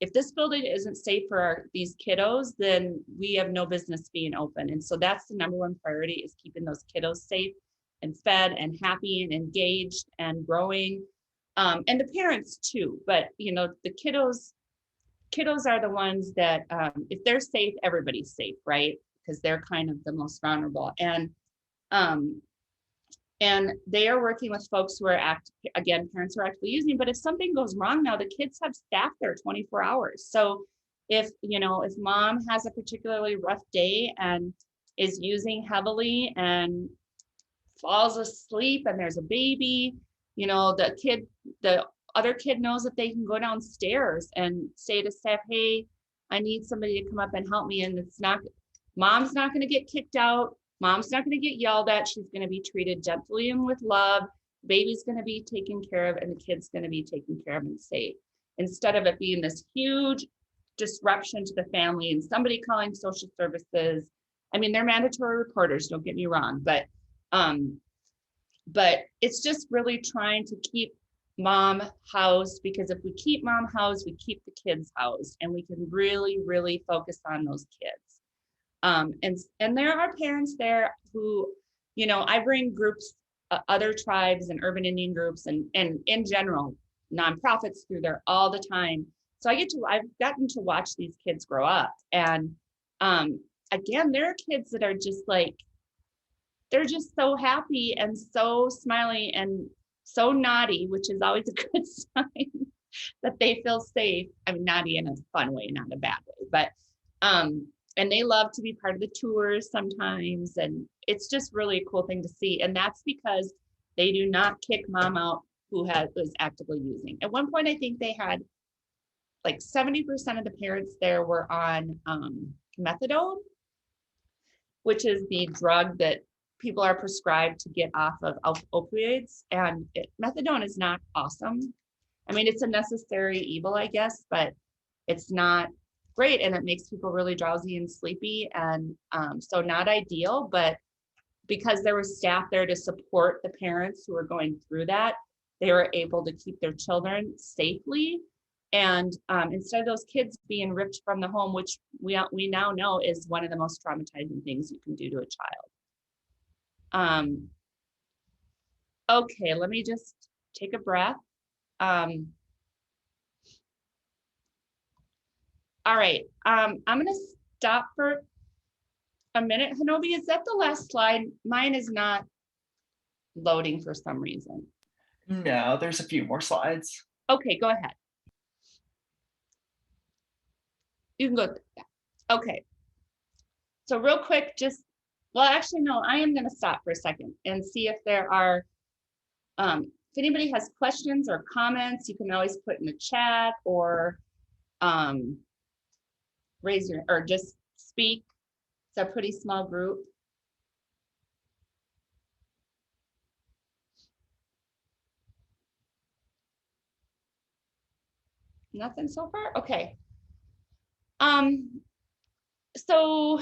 if this building isn't safe for these kiddos, then we have no business being open. And so that's the number one priority, is keeping those kiddos safe and fed and happy and engaged and growing. And the parents too, but you know, the kiddos, kiddos are the ones that, if they're safe, everybody's safe, right? Because they're kind of the most vulnerable. And they are working with folks who are again, parents who are actively using, but if something goes wrong now, the kids have staff there 24 hours. So if mom has a particularly rough day and is using heavily and falls asleep and there's a baby, the other kid knows that they can go downstairs and say to staff, hey, I need somebody to come up and help me. And mom's not going to get kicked out. Mom's not going to get yelled at. She's going to be treated gently and with love. Baby's going to be taken care of, and the kid's going to be taken care of and safe. Instead of it being this huge disruption to the family and somebody calling social services. I mean, they're mandatory reporters, don't get me wrong, but it's just really trying to keep mom housed, because if we keep mom housed, we keep the kids housed, and we can really, really focus on those kids. And there are parents there who, I bring groups, other tribes and urban Indian groups and in general, nonprofits through there all the time. So I've gotten to watch these kids grow up. And again, there are kids that are just like, they're just so happy and so smiley and so naughty, which is always a good sign that they feel safe. I mean, naughty in a fun way, not a bad way, but and they love to be part of the tours sometimes. And it's just really a cool thing to see. And that's because they do not kick mom out who was actively using. At one point, I think they had like 70% of the parents there were on methadone, which is the drug that people are prescribed to get off of opioids. And methadone is not awesome. I mean, it's a necessary evil, I guess, but it's not great, and it makes people really drowsy and sleepy, and so not ideal. But because there was staff there to support the parents who were going through that, they were able to keep their children safely. And instead of those kids being ripped from the home, which we now know is one of the most traumatizing things you can do to a child. Okay, let me just take a breath. All right, I'm gonna stop for a minute. Hanobi, is that the last slide? Mine is not loading for some reason. No, there's a few more slides. Okay, go ahead. You can go. Okay. So real quick, actually, no, I am gonna stop for a second and see if there are, if anybody has questions or comments, you can always put in the chat or or just speak. It's a pretty small group. Nothing so far? Okay. So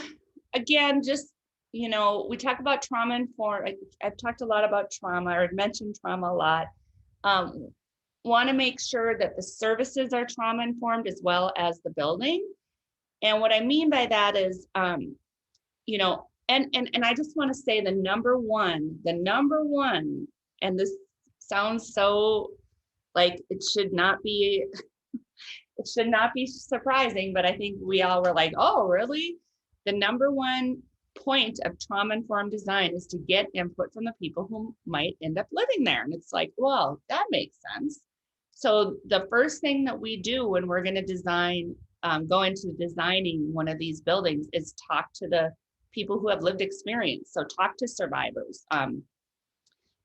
again, just, we talk about trauma informed. I've talked a lot about trauma, or mentioned trauma a lot. Want to make sure that the services are trauma informed as well as the building. And what I mean by that is, and I just want to say the number one, and this sounds so like it should not be surprising, but I think we all were like, oh, really? The number one point of trauma-informed design is to get input from the people who might end up living there. And it's like, well, that makes sense. So the first thing that we do when we're going to design, go into designing one of these buildings, is talk to the people who have lived experience. So talk to survivors,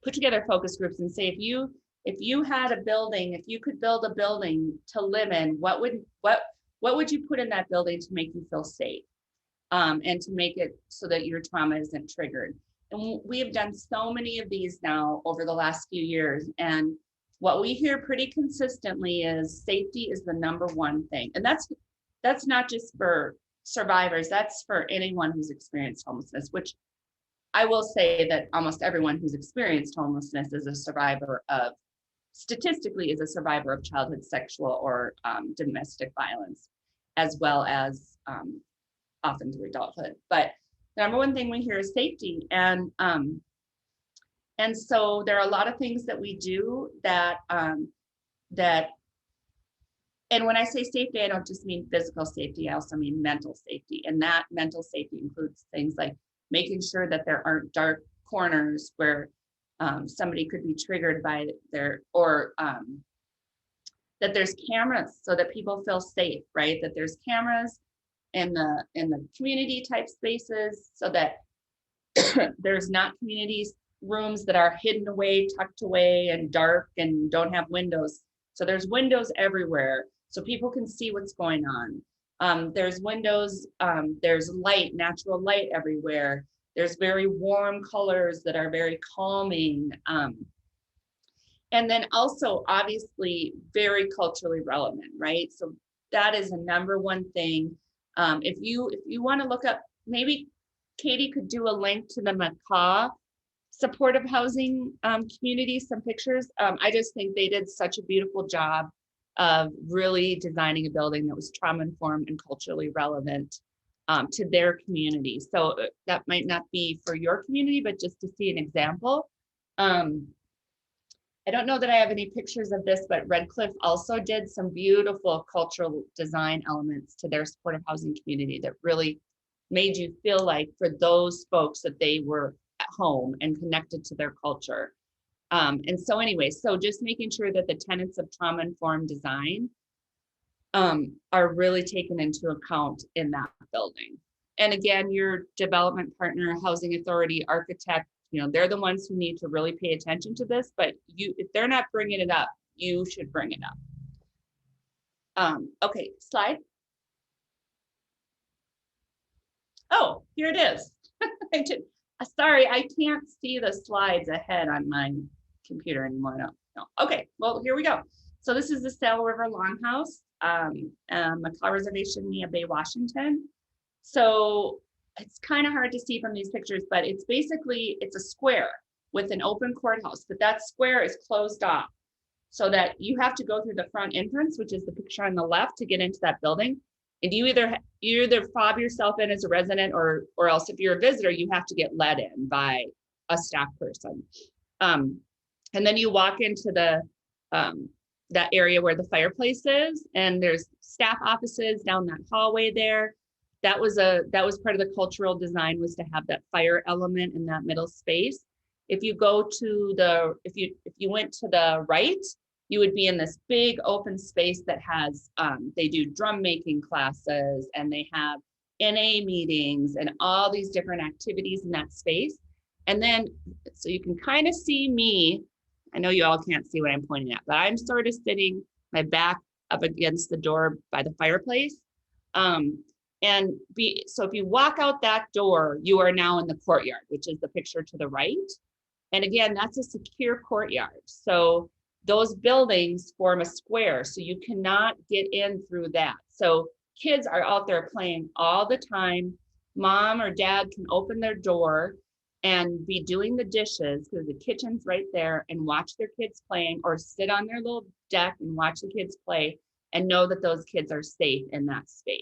put together focus groups and say, if you had a building, if you could build a building to live in, what would you put in that building to make you feel safe, and to make it so that your trauma isn't triggered? And we have done so many of these now over the last few years, and what we hear pretty consistently is safety is the number one thing. And that's not just for survivors, that's for anyone who's experienced homelessness, which I will say that almost everyone who's experienced homelessness is a survivor of, statistically, is a survivor of childhood sexual or domestic violence, as well as often through adulthood. But the number one thing we hear is safety. And so there are a lot of things that we do that And when I say safety, I don't just mean physical safety, I also mean mental safety. And that mental safety includes things like making sure that there aren't dark corners where somebody could be triggered by their, or that there's cameras so that people feel safe, right? That there's cameras in the community type spaces so that there's not community rooms that are hidden away, tucked away and dark and don't have windows. So there's windows everywhere so people can see what's going on. There's windows, there's light, natural light everywhere. There's very warm colors that are very calming. And then also obviously very culturally relevant, right? So that is a number one thing. If you want to look up, maybe Katie could do a link to the Macaw supportive housing community, some pictures. I just think they did such a beautiful job of really designing a building that was trauma informed and culturally relevant to their community. So that might not be for your community, but just to see an example. I don't know that I have any pictures of this, but Red Cliff also did some beautiful cultural design elements to their supportive housing community that really made you feel like for those folks that they were at home and connected to their culture. And so anyway, so just making sure that the tenets of trauma-informed design are really taken into account in that building. And again, your development partner, housing authority, architect, you know, they're the ones who need to really pay attention to this, but if they're not bringing it up, you should bring it up. Okay, slide. Oh, here it is. Sorry, I can't see the slides ahead on my computer anymore. No. Okay, well, here we go. So this is the Saddle River Longhouse, Macaw Reservation, Nia Bay, Washington. So it's kind of hard to see from these pictures, but it's basically, it's a square with an open courthouse, but that square is closed off so that you have to go through the front entrance, which is the picture on the left, to get into that building. And you either fob yourself in as a resident or else if you're a visitor, you have to get let in by a staff person. And then you walk into the that area where the fireplace is, and there's staff offices down that hallway there. That was part of the cultural design, was to have that fire element in that middle space. If you go to the, if you went to the right, you would be in this big open space that has, they do drum making classes and they have NA meetings and all these different activities in that space. And then, so you can kind of see me, I know you all can't see what I'm pointing at, but I'm sort of sitting my back up against the door by the fireplace. So if you walk out that door, you are now in the courtyard, which is the picture to the right. And again, that's a secure courtyard. So those buildings form a square, so you cannot get in through that. So kids are out there playing all the time. Mom or dad can open their door and be doing the dishes because the kitchen's right there, and watch their kids playing, or sit on their little deck and watch the kids play and know that those kids are safe in that space.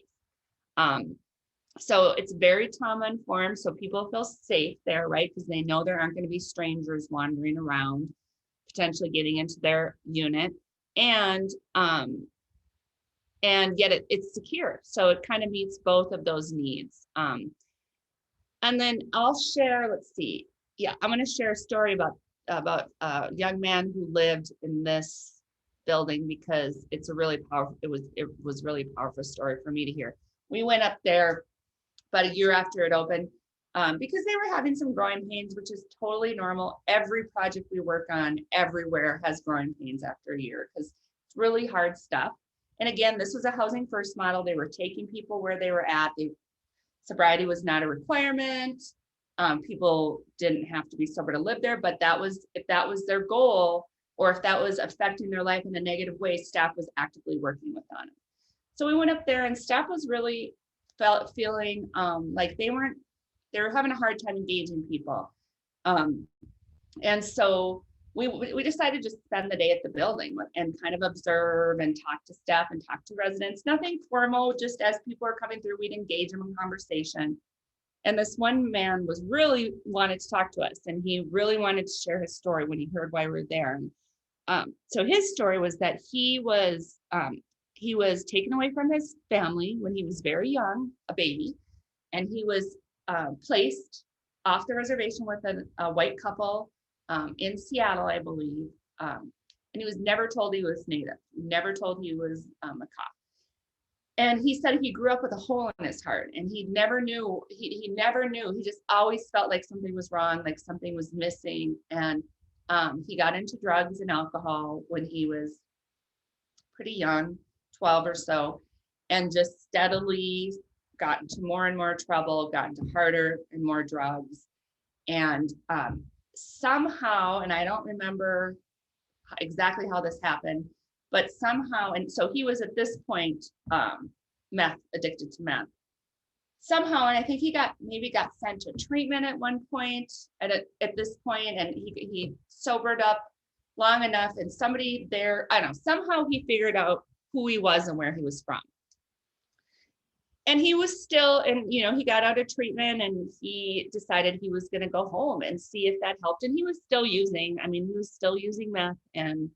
So it's very trauma informed, so people feel safe there, right? Because they know there aren't going to be strangers wandering around, potentially getting into their unit, and yet it's secure. So it kind of meets both of those needs. And then I'll share, let's see. Yeah, I'm going to share a story about a young man who lived in this building because it's a really powerful, it was really powerful story for me to hear. We went up there about a year after it opened because they were having some growing pains, which is totally normal. Every project we work on everywhere has growing pains after a year because it's really hard stuff. And again, this was a housing first model. They were taking people where they were at. Sobriety was not a requirement. People didn't have to be sober to live there, but if that was their goal, or if that was affecting their life in a negative way, staff was actively working with on it. So we went up there and staff was really feeling like they were having a hard time engaging people. And so we decided to spend the day at the building and kind of observe and talk to staff and talk to residents, nothing formal, just as people are coming through, we'd engage them in conversation. And this one man really wanted to talk to us, and he really wanted to share his story when he heard why we were there. So his story was that he was he was taken away from his family when he was very young, a baby, and he was placed off the reservation with a white couple in Seattle, I believe. And he was never told he was Native, never told he was a cop. And he said he grew up with a hole in his heart, and he never knew, he never knew. He just always felt like something was wrong, like something was missing. And he got into drugs and alcohol when he was pretty young, 12 or so, and just steadily got into more and more trouble, got into harder and more drugs. And somehow, and I don't remember exactly how this happened, but somehow, and so he was at this point addicted to meth. Somehow, and I think he maybe got sent to treatment at one point, at this point, and he sobered up long enough, and somebody there, I don't know, somehow he figured out who he was and where he was from. And he was still, and he got out of treatment, and he decided he was going to go home and see if that helped. And he was still using, he was still using meth, and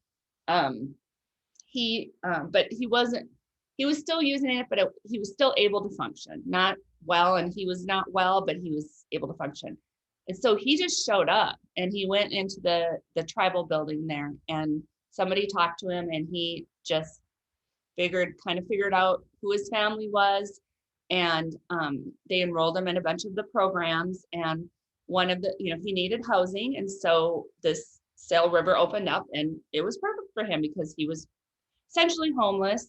but he was still using it, but he was still able to function, not well, and he was not well, but he was able to function. And so he just showed up, and he went into the tribal building there, and somebody talked to him, and he just figured out who his family was. And they enrolled him in a bunch of the programs, and one of the, he needed housing. And so this Sail River opened up, and it was perfect for him because he was essentially homeless.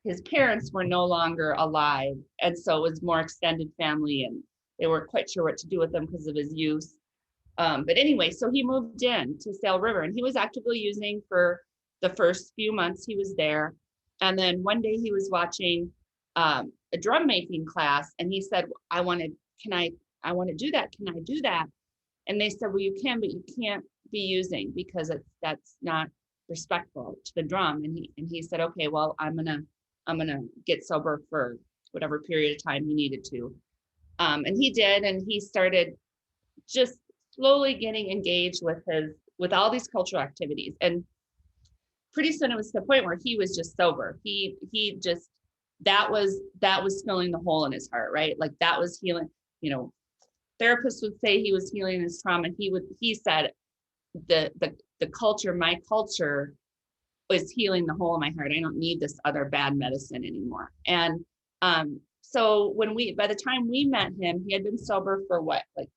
His parents were no longer alive, and so it was more extended family, and they weren't quite sure what to do with him because of his use. But anyway, so he moved in to Sail River, and he was actively using for the first few months he was there. And then one day he was watching a drum making class, and he said, I want to do that. Can I do that? And they said, well, you can, but you can't be using because that's not respectful to the drum. And he said, okay, well, I'm gonna get sober for whatever period of time he needed to. And he did, and he started just slowly getting engaged with all these cultural activities. And pretty soon it was to the point where he was just sober. He just, that was filling the hole in his heart, right? Like that was healing. Therapists would say he was healing his trauma. He said the culture, my culture, was healing the hole in my heart. I don't need this other bad medicine anymore. And so by the time we met him, he had been sober for what, like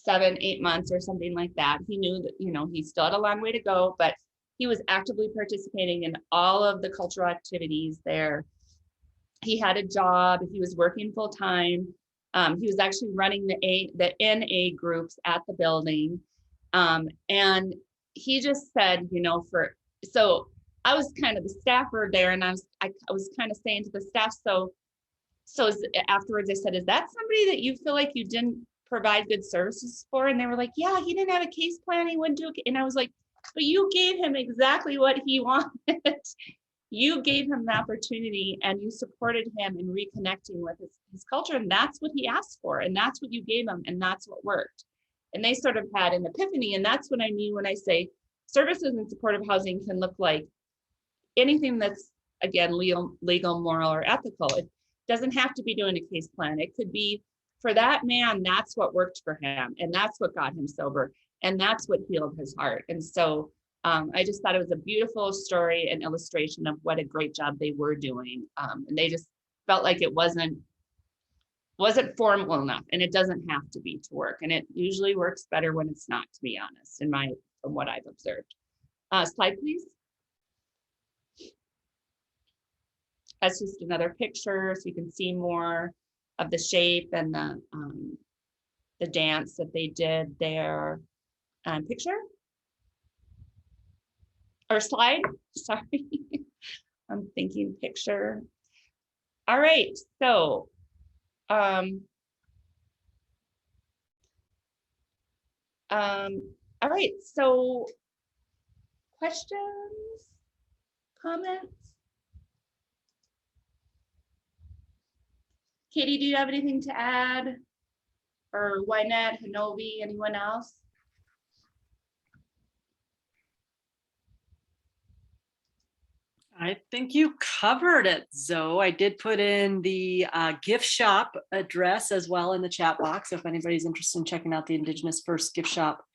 7-8 months or something like that. He knew that, he still had a long way to go, but he was actively participating in all of the cultural activities there. He had a job. He was working full time. He was actually running the NA groups at the building. And he just said, so I was kind of the staffer there, and I was kind of saying to the staff, so afterwards I said, is that somebody that you feel like you didn't provide good services for? And they were like, yeah, he didn't have a case plan. He wouldn't do it. And I was like, but you gave him exactly what he wanted. You gave him the opportunity, and you supported him in reconnecting with his culture. And that's what he asked for. And that's what you gave him. And that's what worked. And they sort of had an epiphany. And that's what I mean when I say services and supportive housing can look like anything that's, again, legal, moral, or ethical. It doesn't have to be doing a case plan. It could be, for that man, that's what worked for him. And that's what got him sober. And that's what healed his heart. And so I just thought it was a beautiful story and illustration of what a great job they were doing. And they just felt like it wasn't formal enough, and it doesn't have to be to work. And it usually works better when it's not, to be honest, from what I've observed. Slide, please. That's just another picture, so you can see more of the shape and the dance that they did there. Picture or slide, sorry. I'm thinking picture. All right, so all right, so questions, comments? Katie, do you have anything to add? Or Wynette, Hanovi, anyone else? I think you covered it, Zoe. I did put in the gift shop address as well in the chat box. So if anybody's interested in checking out the Indigenous First gift shop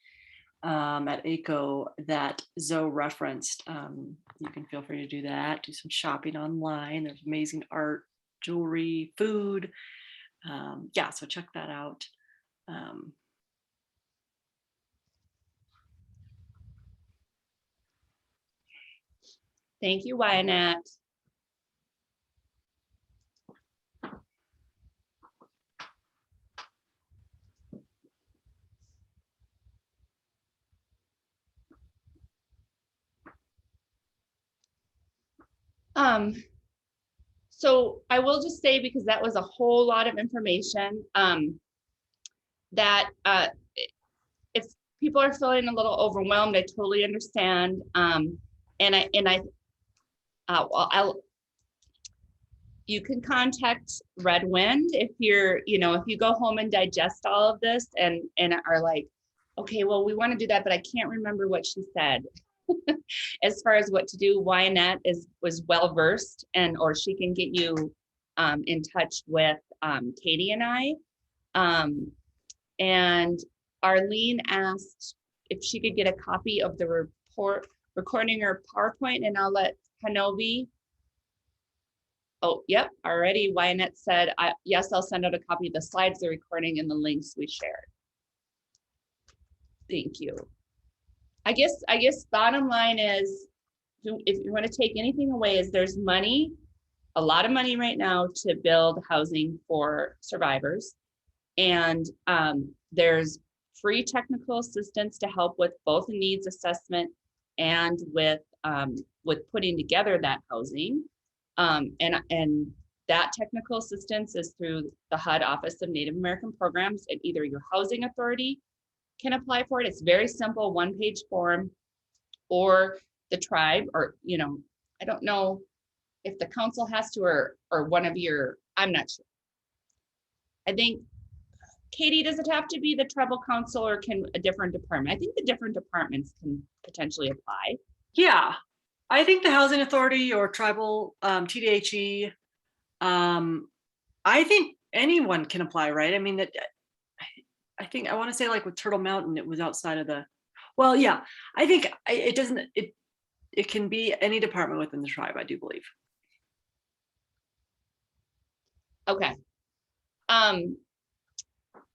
at ACO that Zoe referenced, you can feel free to do that. Do some shopping online. There's amazing art, jewelry, food. Yeah, so check that out. Thank you, Wyanette. So I will just say, because that was a whole lot of information, that if people are feeling a little overwhelmed, I totally understand. You can contact Red Wind if you're, if you go home and digest all of this and are like, okay, well, we want to do that, but I can't remember what she said. As far as what to do, Wyanette was well versed, or she can get you in touch with Katie and I. And Arlene asked if she could get a copy of the recording or PowerPoint, and I'll let Hanovi. Oh, yep, already Wyanette said, yes, I'll send out a copy of the slides, the recording, and the links we shared. Thank you. I guess bottom line is, if you want to take anything away, is there's money, a lot of money right now to build housing for survivors. And there's free technical assistance to help with both the needs assessment and with putting together that housing. And that technical assistance is through the HUD Office of Native American Programs, and either your housing authority can apply for it. It's very simple, one-page form, or the tribe, or, I don't know if the council has to, or one of your, I'm not sure. I think, Katie, does it have to be the tribal council, or can a different department? I think the different departments can potentially apply. Yeah, I think the housing authority or tribal TDHE, I think anyone can apply, right? I mean, I think I want to say, like with Turtle Mountain, it was outside of the, well, yeah, I think it can be any department within the tribe, I do believe. Okay.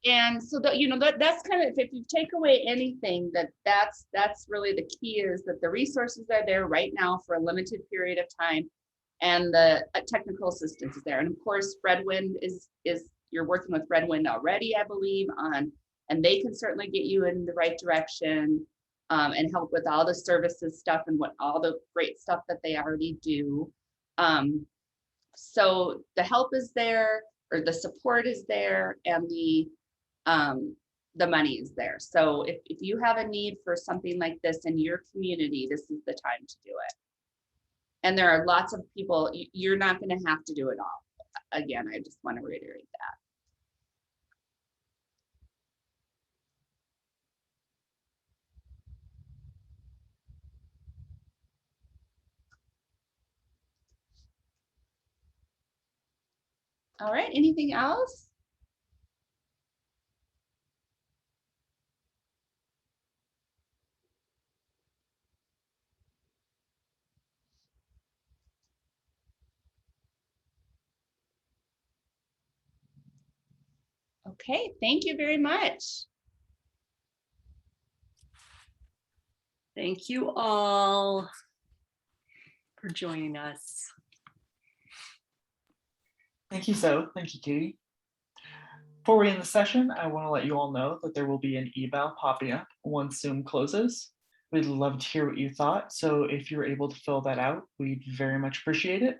And so that, that's kind of, if you take away anything, that's really the key, is that the resources are there right now for a limited period of time, and the technical assistance is there. And of course, Red Wind is you're working with Red Wind already, I believe, and they can certainly get you in the right direction, and help with all the services stuff and all the great stuff that they already do. So the help is there, or the support is there, and the money is there. So if you have a need for something like this in your community, this is the time to do it. And there are lots of people, you're not going to have to do it all. Again, I just want to reiterate that. All right, anything else? Okay, thank you very much. Thank you all for joining us. Thank you, Zoe. Thank you, Katie. Before we end the session, I want to let you all know that there will be an eval popping up once Zoom closes. We'd love to hear what you thought, so if you're able to fill that out, we'd very much appreciate it.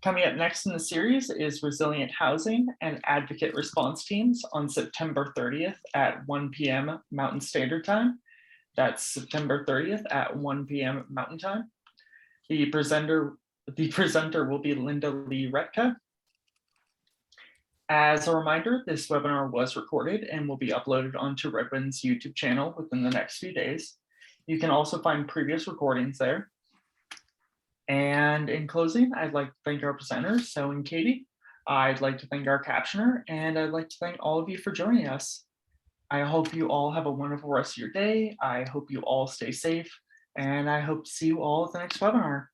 Coming up next in the series is Resilient Housing and Advocate Response Teams on September 30th at 1 p.m. Mountain Standard Time. That's September 30th at 1 p.m. Mountain Time. The presenter will be Linda Lee Retka. As a reminder, this webinar was recorded and will be uploaded onto Red Wind's YouTube channel within the next few days. You can also find previous recordings there. And in closing, I'd like to thank our presenters, So and Katie. I'd like to thank our captioner, and I'd like to thank all of you for joining us. I hope you all have a wonderful rest of your day. I hope you all stay safe, and I hope to see you all at the next webinar.